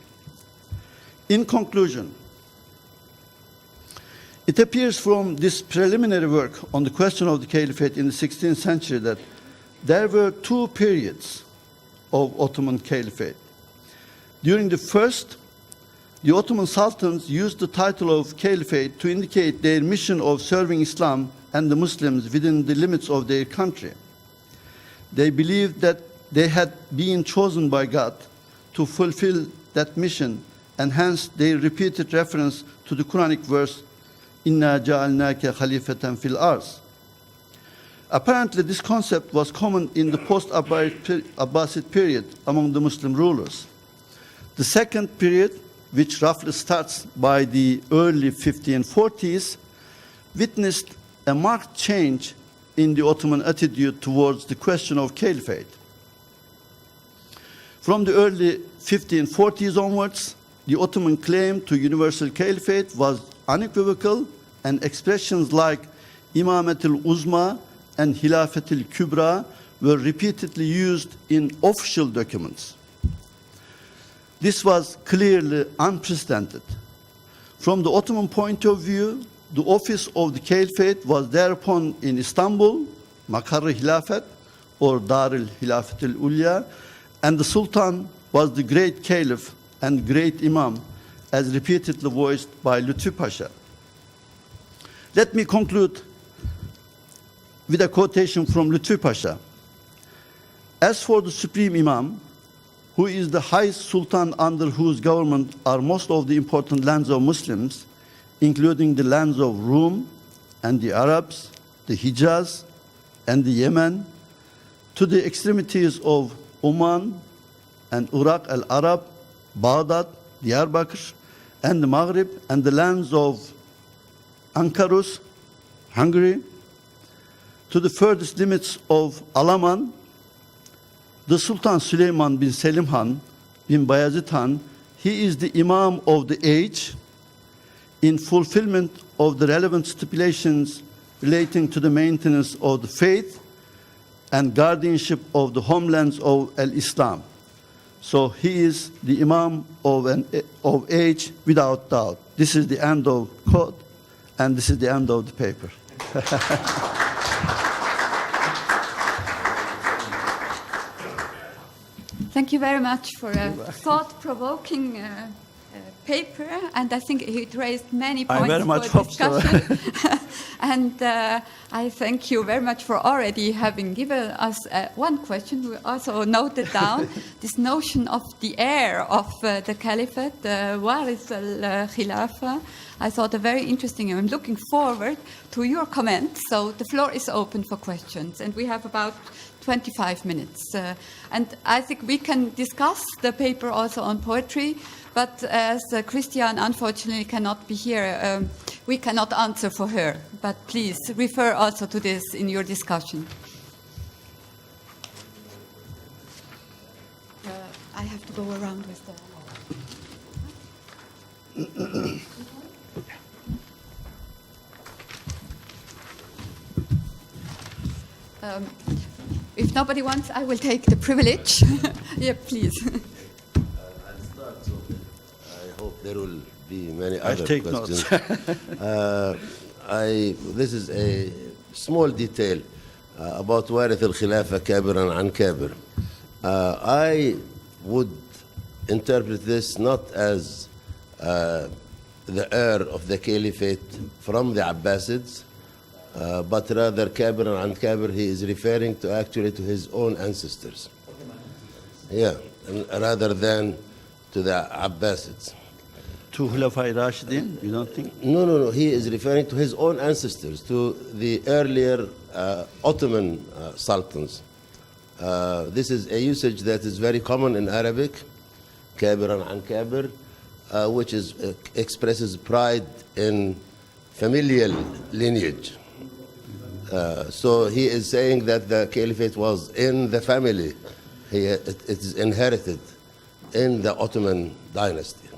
In conclusion, it appears from this preliminary work on the question of the caliphate in the 16th century that there were two periods of Ottoman caliphate. During the first, the Ottoman sultans used the title of caliphate to indicate their mission of serving Islam and the Muslims within the limits of their country. They believed that they had been chosen by God to fulfill that mission, and hence their repeated reference to the Quranic verse, Inna ja'alnaka khalifatan fil arz. Apparently, this concept was common in the post-Abbasid period among the Muslim rulers. The second period, which roughly starts by the early 1540s, witnessed a marked change in the Ottoman attitude towards the question of caliphate. From the early 1540s onwards, the Ottoman claim to universal caliphate was unequivocal, and expressions like Imamet al-Uzma and Hilafet al-Kubra were repeatedly used in official documents. This was clearly unprecedented. From the Ottoman point of view, the office of the caliphate was thereupon in Istanbul, Makar-ı Hilafet, or Dar al-Hilafet al-Ulya, and the Sultan was the great caliph and great imam, as repeatedly voiced by Lütfü Pasha. Let me conclude with a quotation from Lütfü Pasha. As for the supreme imam, who is the highest sultan under whose government are most of the important lands of Muslims, including the lands of Rum and the Arabs, the Hijaz and the Yemen, to the extremities of Oman and Iraq al-Arab, Baghdad, Diyarbakir, and the Maghrib, and the lands of Ankarus, Hungary, to the furthest limits of Alaman, the Sultan Süleyman bin Selim Han bin Bayezid Han, he is the Imam of the age in fulfillment of the relevant stipulations relating to the maintenance of the faith and guardianship of the homelands of Al-Islam. So he is the Imam of age without doubt. This is the end of quote, and this is the end of the paper. Thank you very much for a thought-provoking paper, and I think it raised many points I very much for hope so. discussion. And I thank you very much for already having given us one question. We also noted down this notion of the heir of the caliphate, Waris al-Khilafa. I thought a very interesting, and I'm looking forward to your comments. So the floor is open for questions, and we have about 25 minutes. And I think we can discuss the paper also on poetry, but as Christian unfortunately cannot be here, we cannot answer for her. But please refer also to this in your discussion. I have to go around with the... If nobody wants, I will take the privilege. Yeah, please. I'll start. So I hope there will be many I'll other take questions. notes. This is a small detail about Warith al-Khilafa Kabiran an Kabir. I would interpret this not as the heir of the caliphate from the Abbasids, but rather Kabir and Kabir, he is referring to actually to his own ancestors. Yeah, rather than to the Abbasids. To Khulafai Rashidin, you don't think? No. He is referring to his own ancestors, to the earlier Ottoman sultans. This is a usage that is very common in Arabic, Kabir and Kabir. which expresses pride in familial lineage. So he is saying that the caliphate was in the family. It is inherited in the Ottoman dynasty.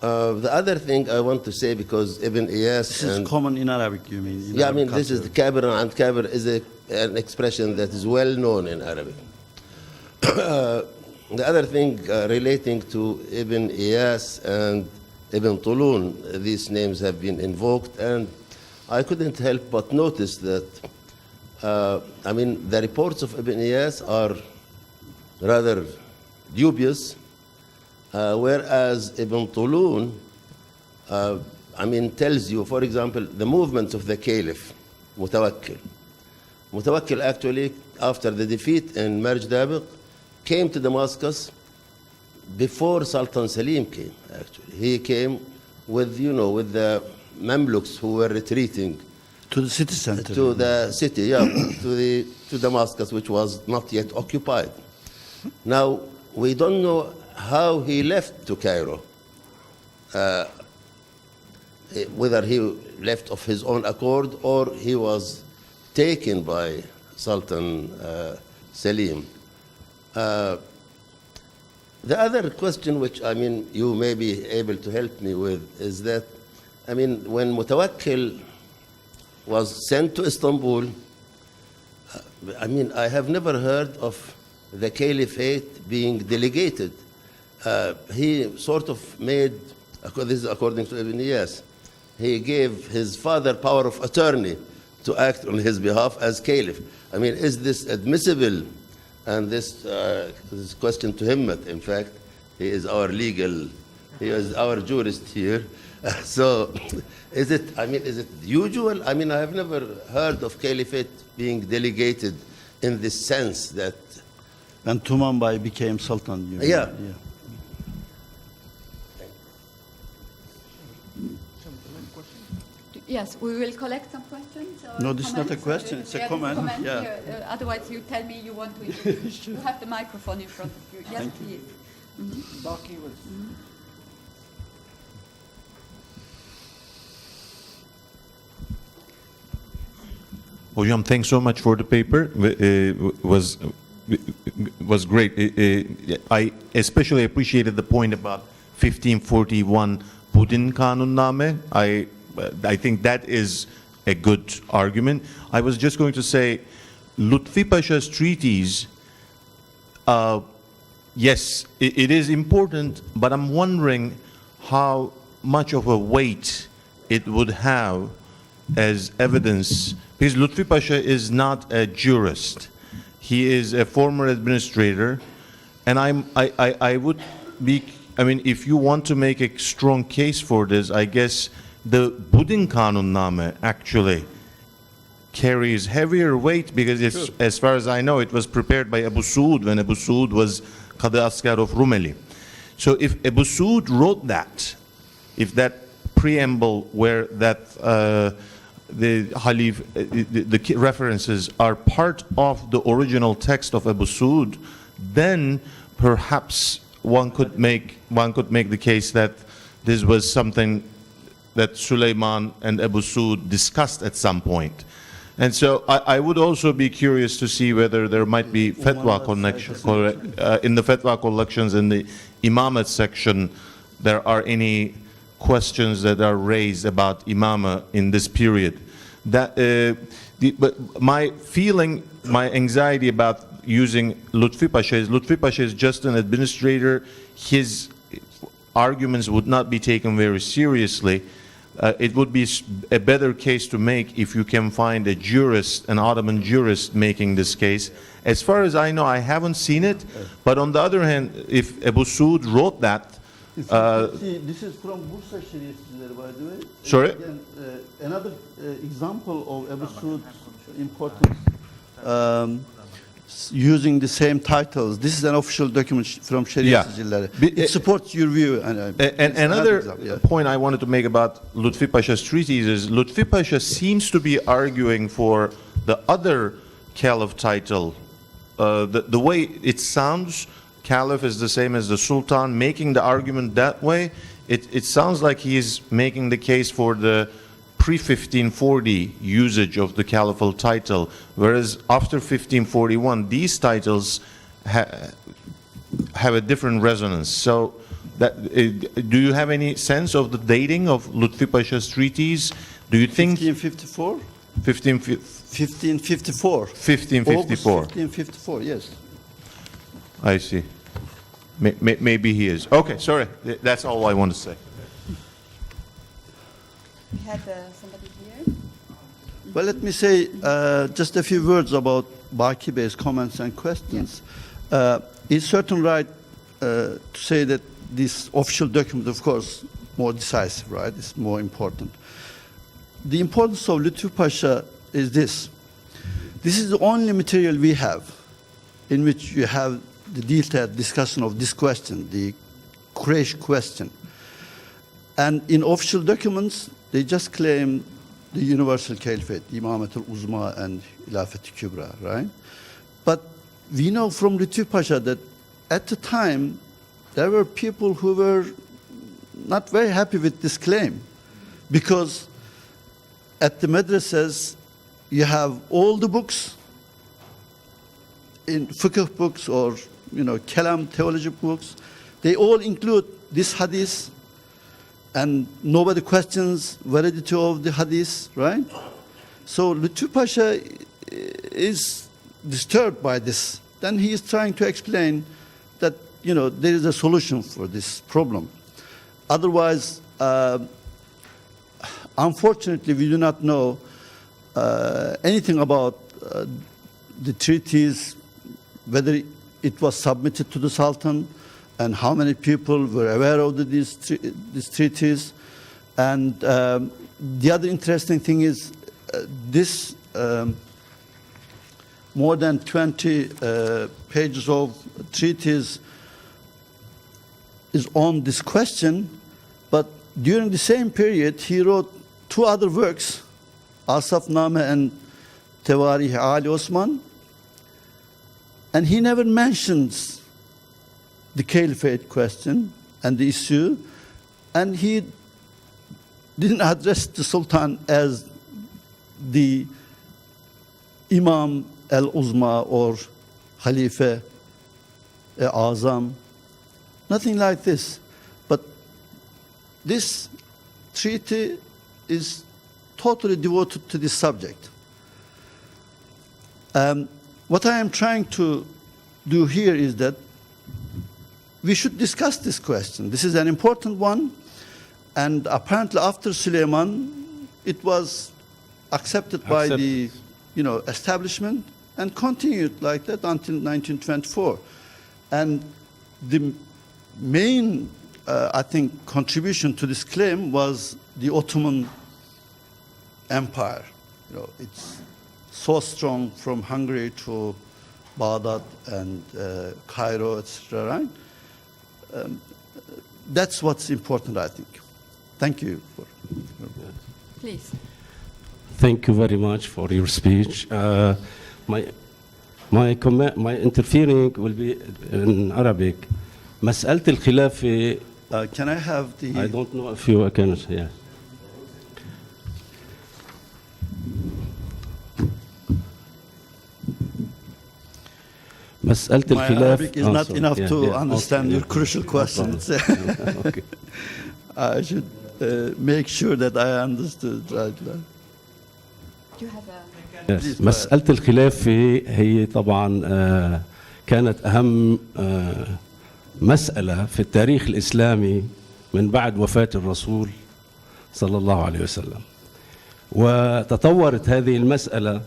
The other thing I want to say, because Ibn Iyas... This is common in Arabic, you mean? Yeah, I mean, this is the kabir and kabir is an expression that is well known in Arabic. The other thing relating to Ibn Iyas and Ibn Tulun, these names have been invoked, and I couldn't help but notice that, I mean, the reports of Ibn Iyas are rather dubious, whereas Ibn Tulun, I mean, tells you, for example, the movements of the caliph, Mutawakkil. Mutawakkil actually, after the defeat in Marj Dabiq, came to Damascus before Sultan Salim came, actually. He came with, you know, with the Mamluks who were retreating To the city center. to the city, yeah, to Damascus, which was not yet occupied. Now, we don't know how he left to Cairo, whether he left of his own accord or he was taken by Sultan Salim. The other question, which I mean you may be able to help me with, is that, I mean, when Mutawakkil was sent to Istanbul, I mean, I have never heard of the caliphate being delegated. He sort of made, this is according to Ibn Iyas, he gave his father power of attorney to act on his behalf as caliph. I mean, is this admissible? And this question to Himmat, in fact, he is our jurist here. So, is it usual? I mean, I have never heard of caliphate being delegated in this sense that... And Tumanbay became sultan. You mean? Yeah. Yes, we will collect some questions. Or No, this is not a comments. question, it's a Yeah, comment, yeah. here. Otherwise, you tell me you want to introduce. You have the microphone in front of you. Yes, please. Hocam, thanks so much for the paper. Was great. I especially appreciated the point about 1541 Budin Kanunname. I think that is a good argument. I was just going to say, Lutfi Pasha's treatise, yes, it is important, but I'm wondering how much of a weight it would have as evidence, because Lutfi Pasha is not a jurist. He is a former administrator, and I would be, I mean, if you want to make a strong case for this, I guess the Budin Kanunname actually carries heavier weight because it's, as far as I know, it was prepared by Abu Suud when Abu Suud was Qadi Askar of Rumeli. So if Abu Suud wrote that, if that preamble where that the Halif, the references are part of the original text of Abu Suud, then perhaps one could make the case that this was something that Suleiman and Abu Suud discussed at some point. And so I would also be curious to see whether there might be fatwa connection in the fatwa collections in the Imamat section. There are any questions that are raised about Imama in this period. That, but my feeling, my anxiety about using Lutfi Pasha is just an administrator. His arguments would not be taken very seriously. It would be a better case to make if you can find a jurist, an Ottoman jurist making this case. As far as I know, I haven't seen it. But on the other hand, if Abu Suud wrote that, this is from Bursa Sharif, by the way. Sorry? Again, another example of Abu Suud's importance using the same titles. This is an official document from Sharia Sicilare. It supports your view. And another point I wanted to make about Lutfi Pasha's treatise is Lutfi Pasha seems to be arguing for the other caliph title. The way it sounds, caliph is the same as the sultan, making the argument that way, it sounds like he is making the case for the pre-1540 usage of the caliphal title, whereas after 1541, these titles have a different resonance. So, do you have any sense of the dating of Lutfi Pasha's treatise? Do you think 1554? 1554? 1554. 1554. August 1554, yes. I see. Maybe he is. Okay, sorry. That's all I want to say. We have somebody here. Well, let me say just a few words about Baki Bey's comments and questions. It's certainly right to say that this official document, of course, more decisive, right? It's more important. The importance of Lutfi Pasha is this. This is the only material we have in which you have the detailed discussion of this question, the Quraysh question. And in official documents, they just claim the universal caliphate, Imamat al-Uzma and Khilafat al-Kubra, right? But we know from Lutfi Pasha that at the time, there were people who were not very happy with this claim, because at the madrasas, you have all the books, in fiqh books or kalam theology books, they all include this hadith, and nobody questions validity of the hadith, right? So Lutfi Pasha is disturbed by this. Then he is trying to explain that there is a solution for this problem. Otherwise, unfortunately, we do not know anything about the treaties, whether it was submitted to the Sultan, and how many people were aware of these treaties. And the other interesting thing is this more than 20 pages of treaties is on this question, but during the same period, he wrote two other works, Asafname and Tevarih Ali Osman, and he never mentions the caliphate question and the issue, and he didn't address the Sultan as the Imam al-Uzma or Khalifa Azam, nothing like this. But this treaty is totally devoted to this subject. What I am trying to do here is that we should discuss this question. This is an important one, and apparently after Suleiman, it was accepted by the establishment and continued like that until 1924. And the main, I think, contribution to this claim was the Ottoman Empire. It's so strong from Hungary to Baghdad and Cairo, etc. Right? That's what's important, I think. Thank you. Please. Thank you very much for your speech. My interfering will be in Arabic. مسألة الخلافة. Can I have the? I don't know if you can. Yeah. مسألة My الخلاف. Arabic is not enough to understand your crucial questions. Okay. I should make sure that I understood right. You have a... Yes. مسألة الخلافة هي طبعا كانت أهم مسألة في التاريخ الإسلامي من بعد وفاة الرسول صلى الله عليه وسلم، وتطورت هذه المسألة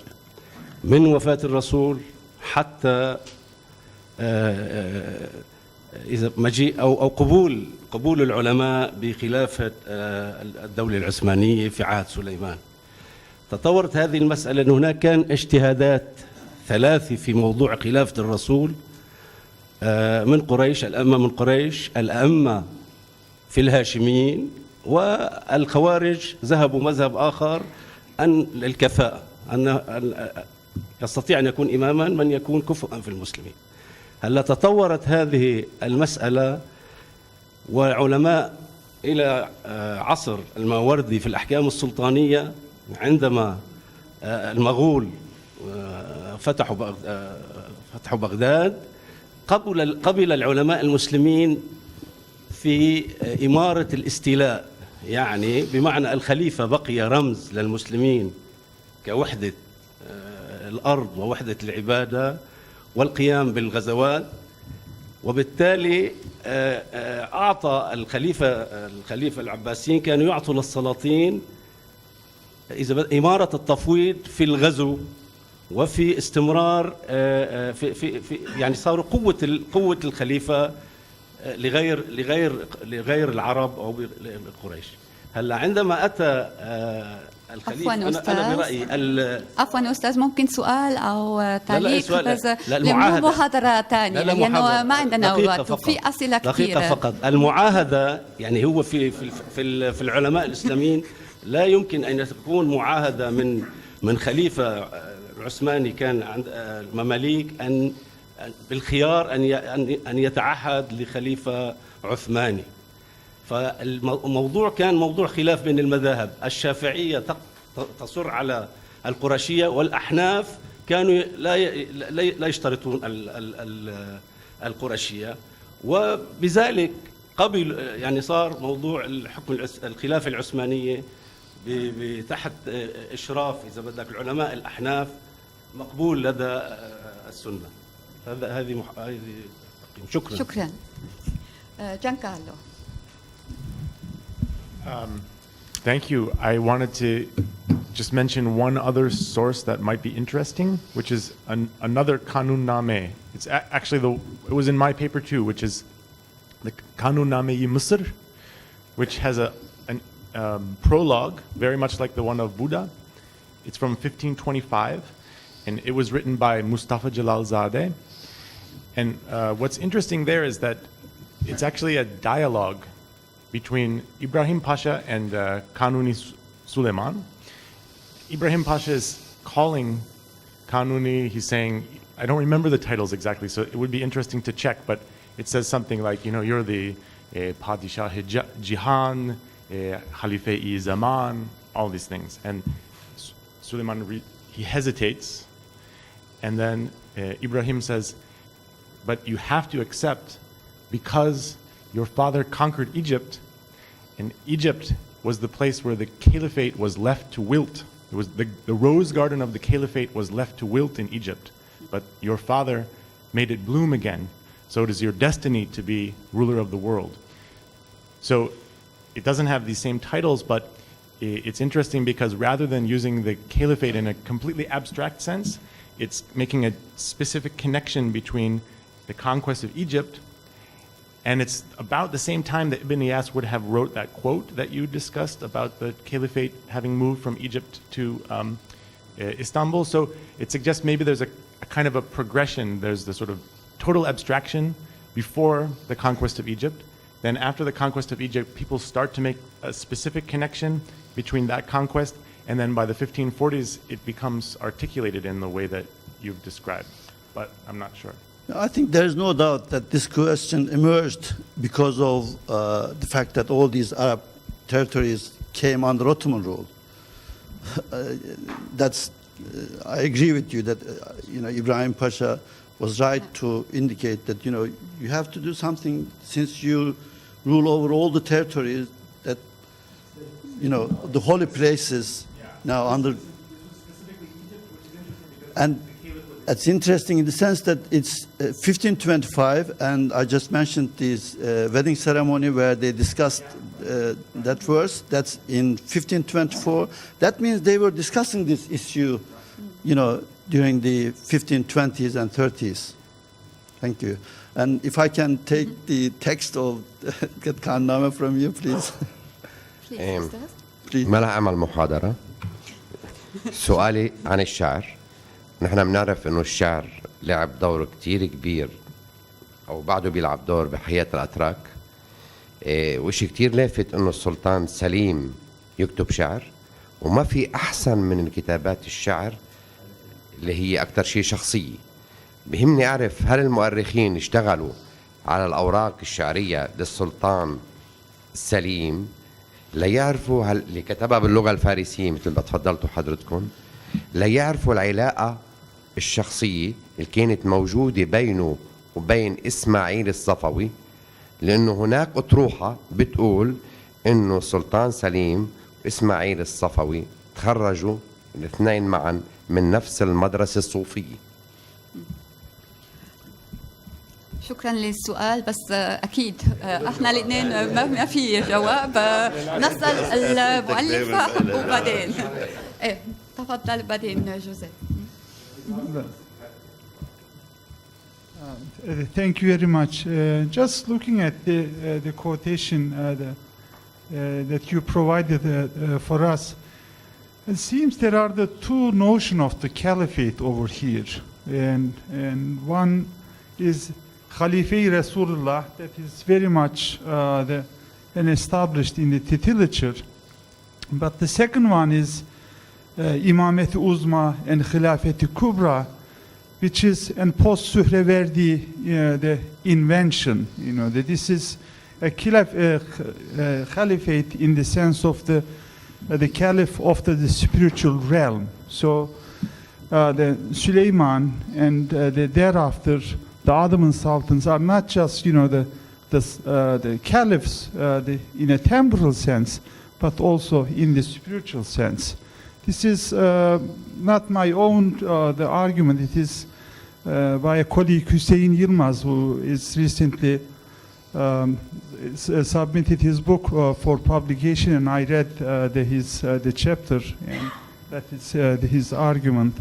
من وفاة الرسول حتى إذا مجيء أو قبول العلماء بخلافة الدولة العثمانية في عهد سليمان. تطورت هذه المسألة أن هناك كان اجتهادات ثلاثة في موضوع خلافة الرسول من قريش، الأئمة من قريش، الأئمة في الهاشميين، والخوارج ذهبوا مذهب آخر أن الكفاءة، أن يستطيع أن يكون إماما من يكون كفؤا في المسلمين. هلا تطورت هذه المسألة وعلماء إلى عصر الماوردي في الأحكام السلطانية، عندما المغول فتحوا بغداد، قبل العلماء المسلمين في إمارة الاستيلاء، يعني بمعنى الخليفة بقي رمز للمسلمين كوحدة الأرض ووحدة العبادة والقيام بالغزوات، وبالتالي أعطى الخليفة العباسيين كانوا يعطوا للسلاطين إمارة التفويض في الغزو وفي استمرار في يعني صاروا قوة الخليفة لغير العرب أو قريش. هلا عندما أتى الخليفة أنا برأيي عفوا أستاذ، ممكن سؤال أو تعليق؟ بس المعاهدة محاضرة ثانية لأنه ما عندنا وقت وفي أسئلة كثيرة. دقيقة فقط. المعاهدة يعني هو في العلماء الإسلاميين لا يمكن أن تكون معاهدة من خليفة عثماني كان عند المماليك أن بالخيار أن يتعهد لخليفة عثماني. فالموضوع كان موضوع خلاف بين المذاهب. الشافعية تصر على القرشية، والأحناف كانوا لا يشترطون القرشية، وبذلك قبل يعني صار موضوع الحكم الخلافة العثمانية تحت إشراف إذا بدك العلماء الأحناف مقبول لدى السنة. هذه شكرا. شكرا. جان كارلو. Thank you. I wanted to just mention one other source that might be interesting, which is another Qanunnameh. It's actually it was in my paper too, which is the Qanunnameh-i Misr, which has a prologue, very much like the one of Buddha. It's from 1525, and it was written by Mustafa Jalalzadeh. And what's interesting there is that it's actually a dialogue between Ibrahim Pasha and Kanuni Suleiman. Ibrahim Pasha is calling Kanuni, he's saying, I don't remember the titles exactly, so it would be interesting to check, but it says something like, you're the Padishah Jihan, Khalifa-i Zaman, all these things. And Suleiman, he hesitates, and then Ibrahim says, but you have to accept, because your father conquered Egypt, and Egypt was the place where the caliphate was left to wilt. It was the rose garden of the caliphate was left to wilt in Egypt, but your father made it bloom again. So it is your destiny to be ruler of the world. So it doesn't have these same titles, but it's interesting because rather than using the caliphate in a completely abstract sense, it's making a specific connection between the conquest of Egypt. And it's about the same time that Ibn Iyas would have wrote that quote that you discussed about the caliphate having moved from Egypt to Istanbul. So it suggests maybe there's a kind of a progression. There's the sort of total abstraction before the conquest of Egypt. Then after the conquest of Egypt, people start to make a specific connection between that conquest. And then by the 1540s, it becomes articulated in the way that you've described. But I'm not sure. I think there is no doubt that this question emerged because of the fact that all these Arab territories came under Ottoman rule. I agree with you that Ibrahim Pasha was right to indicate that you have to do something since you rule over all the territories that the holy places now under. And it's interesting in the sense that it's 1525, and I just mentioned this wedding ceremony where they discussed that verse. That's in 1524. That means they were discussing this issue, during the 1520s and 30s. Thank you. And if I can take the text of Qanunnameh from you, please. Please. ما لها أعمل محاضرة. سؤالي عن الشعر. نحن بنعرف إنه الشعر لعب دور كتير كبير أو بعده بيلعب دور بحياة الأتراك. وشي كتير لافت إنه السلطان سليم يكتب شعر، وما في أحسن من الكتابات الشعر اللي هي أكتر شيء شخصية. بهمني أعرف هل المؤرخين اشتغلوا على الأوراق الشعرية للسلطان سليم ليعرفوا هل اللي كتبها باللغة الفارسية مثل ما تفضلتوا حضرتكم، ليعرفوا العلاقة الشخصية اللي كانت موجودة بينه وبين إسماعيل الصفوي، لأنه هناك أطروحة بتقول إنه السلطان سليم وإسماعيل الصفوي تخرجوا الاثنين معا من نفس المدرسة الصوفية. شكرا للسؤال، بس اكيد احنا الاثنين ما في جواب. نسال المؤلفه وبعدين تفضل بعدين جوزيف. Thank you very much. Just looking at the quotation that you provided for us, it seems there are the two notions of the caliphate over here, and one is Khalifa Rasulullah, that is very much and established in the literature, but the second one is Imamet Uzma and Khilafet Kubra, which is and post Suhreverdi, the invention, that this is a caliphate in the sense of the caliph of the spiritual realm. So the Suleiman and thereafter the Ottoman sultans are not just the caliphs in a temporal sense, but also in the spiritual sense. This is not my own the argument. It is by a colleague, Hüseyin Yilmaz, who is recently submitted his book for publication, and I read the chapter, and that is his argument.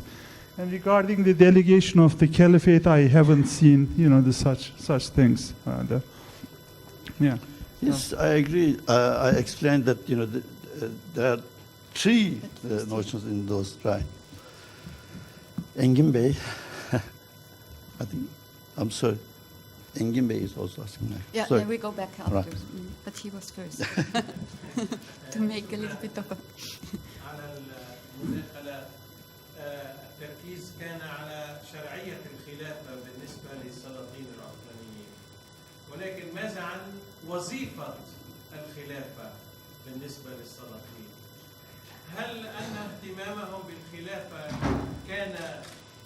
And regarding the delegation of the caliphate, I haven't seen such things. Yeah. Yes, I agree. I explained that there are three notions in those, right? Engin Bey, I think, I'm sorry. Engin Bey is also asking that. Yeah, sorry. then we go back after, Right. but he was first to make a little bit of a. على المداخلة التركيز كان على شرعية الخلافة بالنسبة للسلاطين العثمانيين، ولكن ماذا عن وظيفة الخلافة بالنسبة للسلاطين؟ هل أن اهتمامهم بالخلافة كان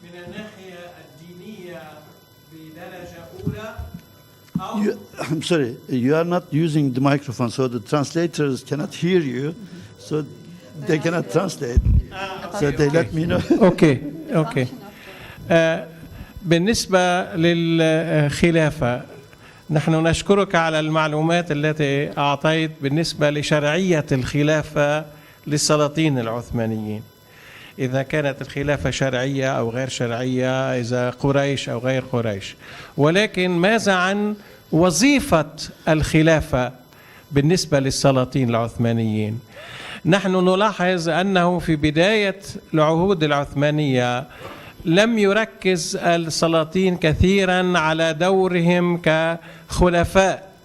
من الناحية الدينية بدرجة أولى أو I'm sorry, you are not using the microphone, so the translators cannot hear you, so they cannot translate. So they let me know. اوكي بالنسبة للخلافة، نحن نشكرك على المعلومات التي أعطيت بالنسبة لشرعية الخلافة للسلاطين العثمانيين، إذا كانت الخلافة شرعية أو غير شرعية، إذا قريش أو غير قريش. ولكن ماذا عن وظيفة الخلافة بالنسبة للسلاطين العثمانيين؟ نحن نلاحظ أنه في بداية العهود العثمانية لم يركز السلاطين كثيرا على دورهم كخلفاء،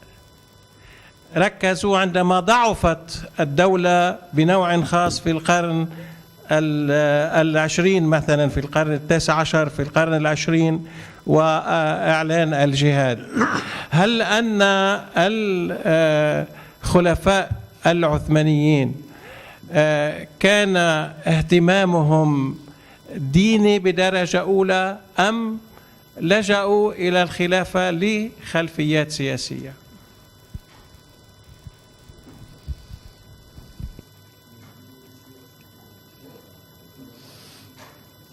ركزوا عندما ضعفت الدولة بنوع خاص في القرن العشرين، مثلا في القرن التاسع عشر، في القرن العشرين، وإعلان الجهاد. هل أن الخلفاء العثمانيين كان اهتمامهم ديني بدرجة أولى أم لجأوا إلى الخلافة لخلفيات سياسية؟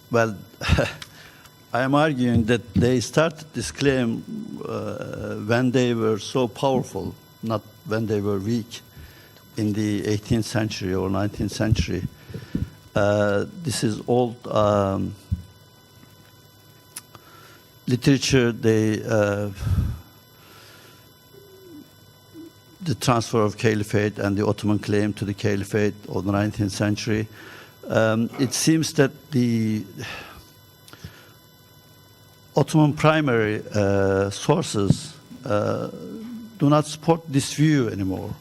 Well, I am arguing that they started this claim when they were so powerful, not when they were weak in the 18th century or 19th century. This is old literature. The transfer of caliphate and the Ottoman claim to the caliphate of the 19th century. It seems that the Ottoman primary sources do not support this view anymore.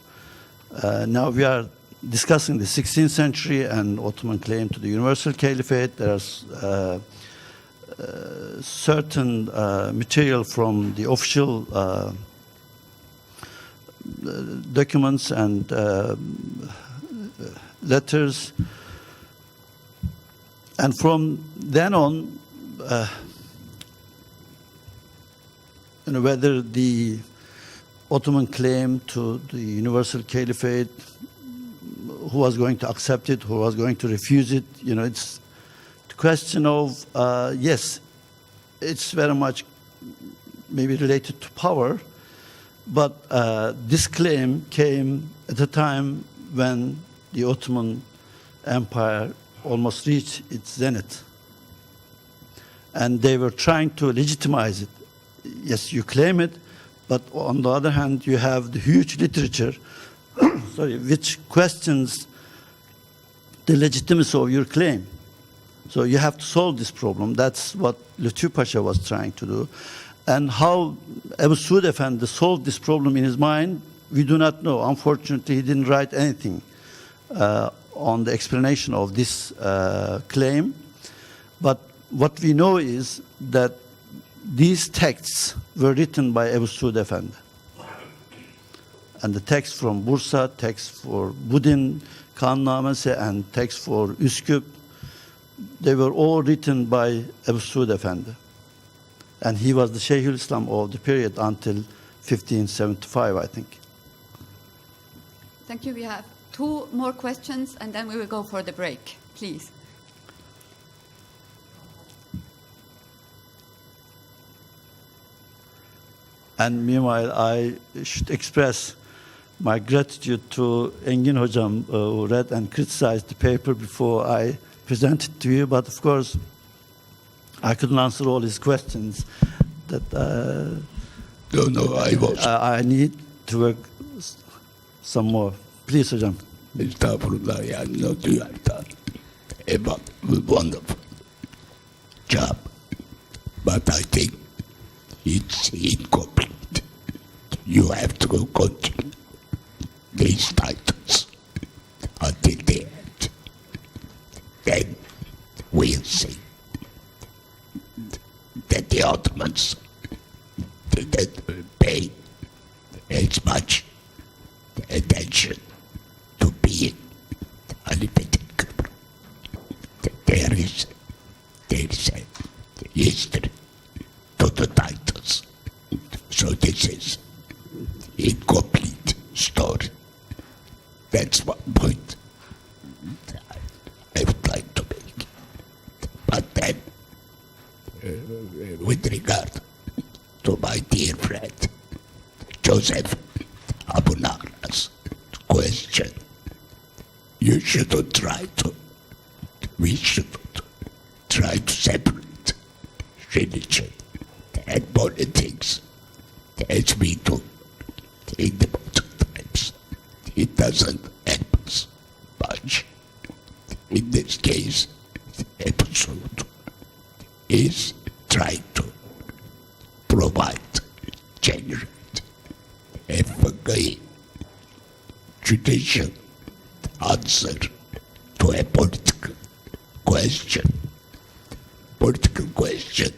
Now we are discussing the 16th century and Ottoman claim to the universal caliphate. There's certain material from the official documents and letters. And from then on, whether the Ottoman claim to the universal caliphate, who was going to accept it, who was going to refuse it, it's the question of, yes, it's very much maybe related to power, but this claim came at a time when the Ottoman Empire almost reached its zenith. And they were trying to legitimize it. Yes, you claim it, but on the other hand, you have the huge literature which questions the legitimacy of your claim. So you have to solve this problem. That's what Lütfü Pasha was trying to do. And how Ebu Suud Efendi solved this problem in his mind, we do not know. Unfortunately, he didn't write anything on the explanation of this claim. But what we know is that these texts were written by Ebu Suud Efendi. And the text from Bursa, text for Budin, Kanunamesi, and text for Üsküp, they were all written by Ebu Suud Efendi. And he was the Shaykhul Islam of the period until 1575, I think. Thank you. We have 2 more questions, and then we will go for the break. Please. And meanwhile, I should express my gratitude to Engin Hocam, who read and criticized the paper before I present it to you. But of course, I couldn't answer all his questions. That I need to work some more. Please, Hocam. Estağfurullah, yani no, you have done a wonderful job, but I think it's incomplete. You have to continue these titles until the end. Then we'll see that the Ottomans didn't pay as much attention to being Aliphatic. There is a history to the titles. So this is incomplete story. That's one point I would like to make. But then, with regard to my dear friend Joseph Abunara's question, we shouldn't try to separate religion and politics as we do in the modern times. It doesn't help us much. In this case, Ebu Suud is trying to provide, generate a fair, judicial answer to a political question. Political question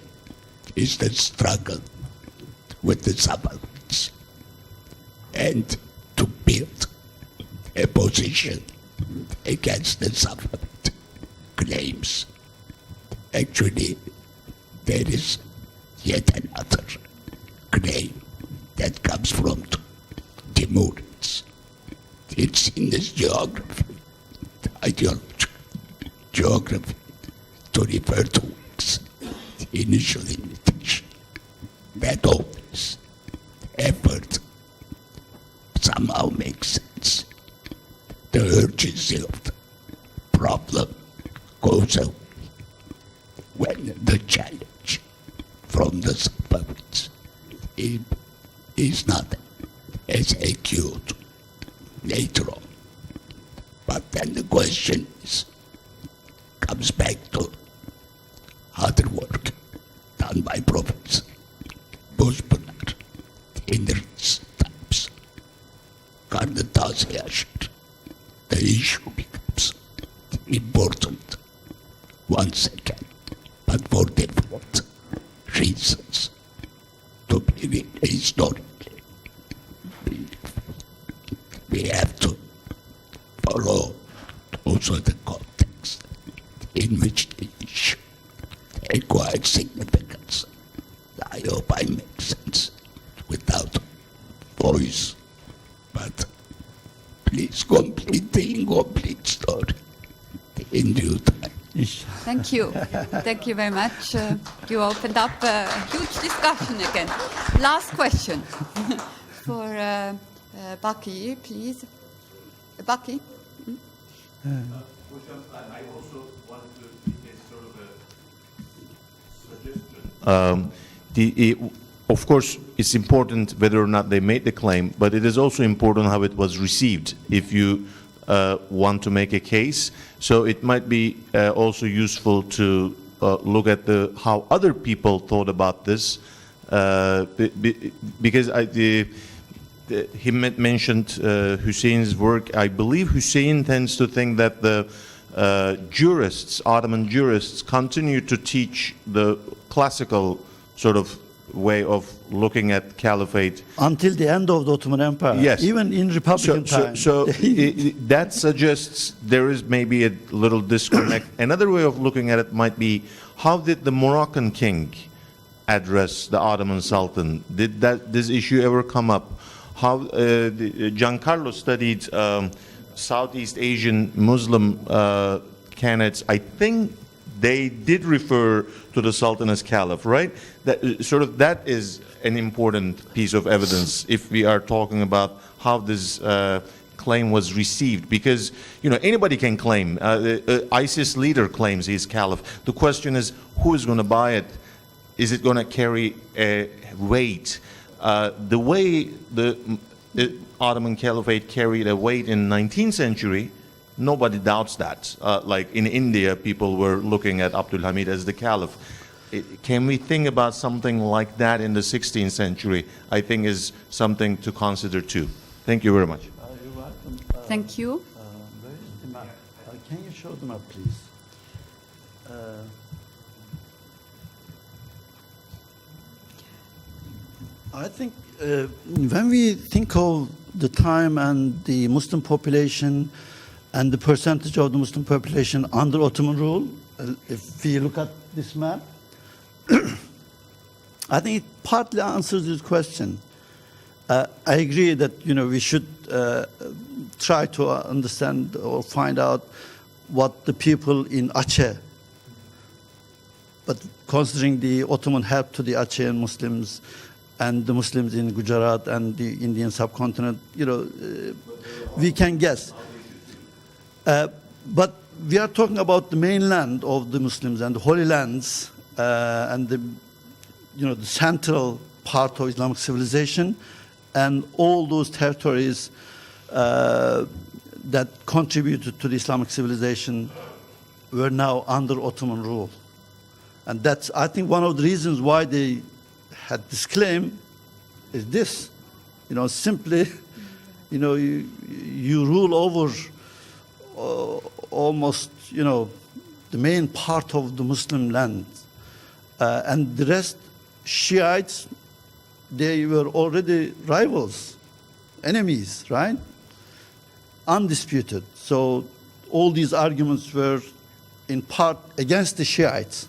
is the struggle with the Safavids and to build a position against the Safavid claims. Actually, there is yet another claim that comes from Timurids. It's in this geography, ideology, geography, to refer to its initial invitation. That always effort somehow makes sense. The urgency of the problem goes away when the challenge from the Safavids is not as acute later on. But then the question comes back to other work done by Professor Bozpınar in the times. Karnatasi Ashar, the issue becomes important once again, but for different reasons to be historic. We have to follow also the context in which the issue acquired significance. I hope I make sense without voice, but please complete the incomplete story in due time. Thank you. Thank you very much. You opened up a huge discussion again. Last question for Baki, please. Baki? I also wanted to get sort of a suggestion. Of course, it's important whether or not they made the claim, but it is also important how it was received if you want to make a case. So it might be also useful to look at how other people thought about this, because he mentioned Hussein's work. I believe Hussein tends to think that the jurists, Ottoman jurists, continue to teach the classical sort of way of looking at caliphate Until the end of the Ottoman Empire. Yes. Even in Republican times. So that suggests there is maybe a little disconnect. Another way of looking at it might be, how did the Moroccan king address the Ottoman Sultan? Did this issue ever come up? How Giancarlo studied Southeast Asian Muslim canates. I think they did refer to the Sultan as Caliph, right? That is an important piece of evidence if we are talking about how this claim was received, because anybody can claim. The ISIS leader claims he's Caliph. The question is, who is going to buy it? Is it going to carry a weight? The way the Ottoman Caliphate carried a weight in 19th century, nobody doubts that. Like in India, people were looking at Abdul Hamid as the Caliph. Can we think about something like that in the 16th century? I think is something to consider too. Thank you very much. You're welcome. Thank you. Where is the map? Can you show the map, please? I think when we think of the time and the Muslim population and the percentage of the Muslim population under Ottoman rule, if we look at this map, I think it partly answers this question. I agree that we should try to understand or find out what the people in Aceh, but considering the Ottoman help to the Achean Muslims and the Muslims in Gujarat and the Indian subcontinent, we can guess. But we are talking about the mainland of the Muslims and the Holy Lands and the central part of Islamic civilization, and all those territories that contributed to the Islamic civilization were now under Ottoman rule. And that's, I think, one of the reasons why they had this claim is this. Simply, you rule over almost, the main part of the Muslim land. And the rest, Shiites, they were already rivals, enemies, right? Undisputed. So all these arguments were in part against the Shiites.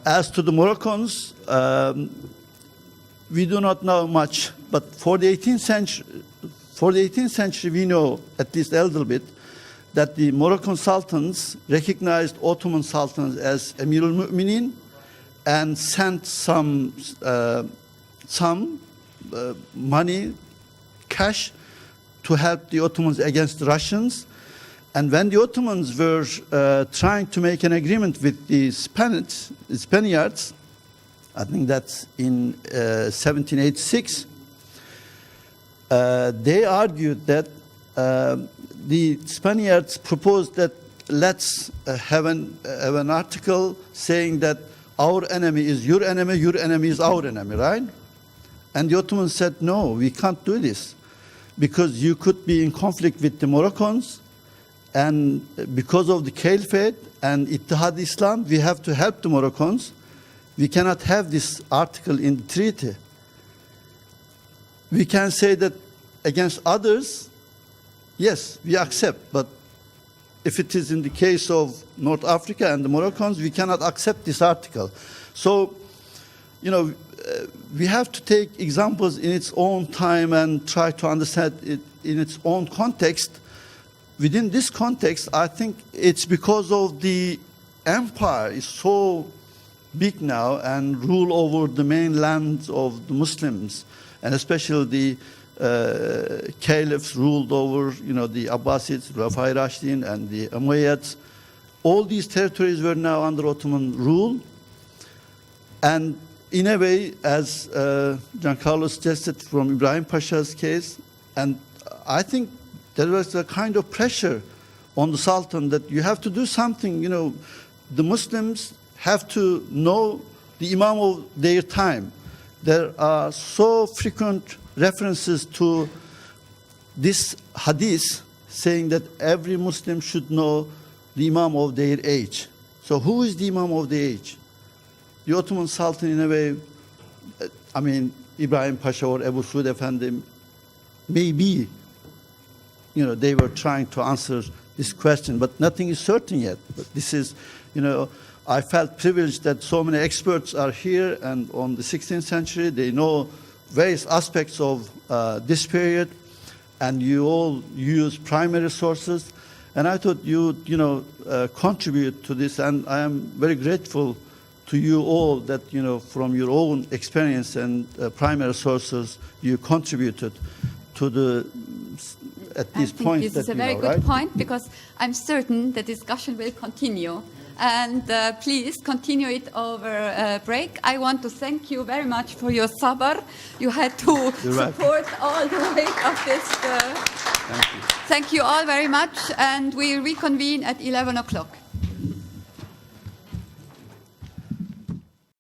As to the Moroccans, we do not know much, but for the 18th century, we know at least a little bit that the Moroccan sultans recognized Ottoman sultans as Amir al-Mu'minin and sent some money, cash, to help the Ottomans against the Russians. And when the Ottomans were trying to make an agreement with the Spaniards, I think that's in 1786, they argued that the Spaniards proposed that let's have an article saying that our enemy is your enemy is our enemy, right? And the Ottomans said, no, we can't do this, because you could be in conflict with the Moroccans, and because of the caliphate and Ittihad Islam, we have to help the Moroccans. We cannot have this article in the treaty. We can say that against others, yes, we accept, but if it is in the case of North Africa and the Moroccans, we cannot accept this article. So, we have to take examples in its own time and try to understand it in its own context. Within this context, I think it's because of the empire is so big now and rule over the main lands of the Muslims, and especially the caliphs ruled over, the Abbasids, Rafai Rashdin, and the Umayyads. All these territories were now under Ottoman rule. And in a way, as Giancarlo suggested from Ibrahim Pasha's case, and I think there was a kind of pressure on the Sultan that you have to do something. The Muslims have to know the Imam of their time. There are so frequent references to this hadith saying that every Muslim should know the Imam of their age. So who is the Imam of the age? The Ottoman Sultan, in a way, Ibrahim Pasha or Ebu Suud Efendi, maybe, they were trying to answer this question, but nothing is certain yet. But this is, I felt privileged that so many experts are here, and on the 16th century, they know various aspects of this period, and you all use primary sources. And I thought you'd, contribute to this, and I am very grateful to you all that, from your own experience and primary sources, you contributed to the, at this point. This is a very good point, because I'm certain the discussion will continue. And please continue it over break. I want to thank you very much for your sabr. You had to support all the weight of this. Thank you all very much, and we reconvene at 11 o'clock.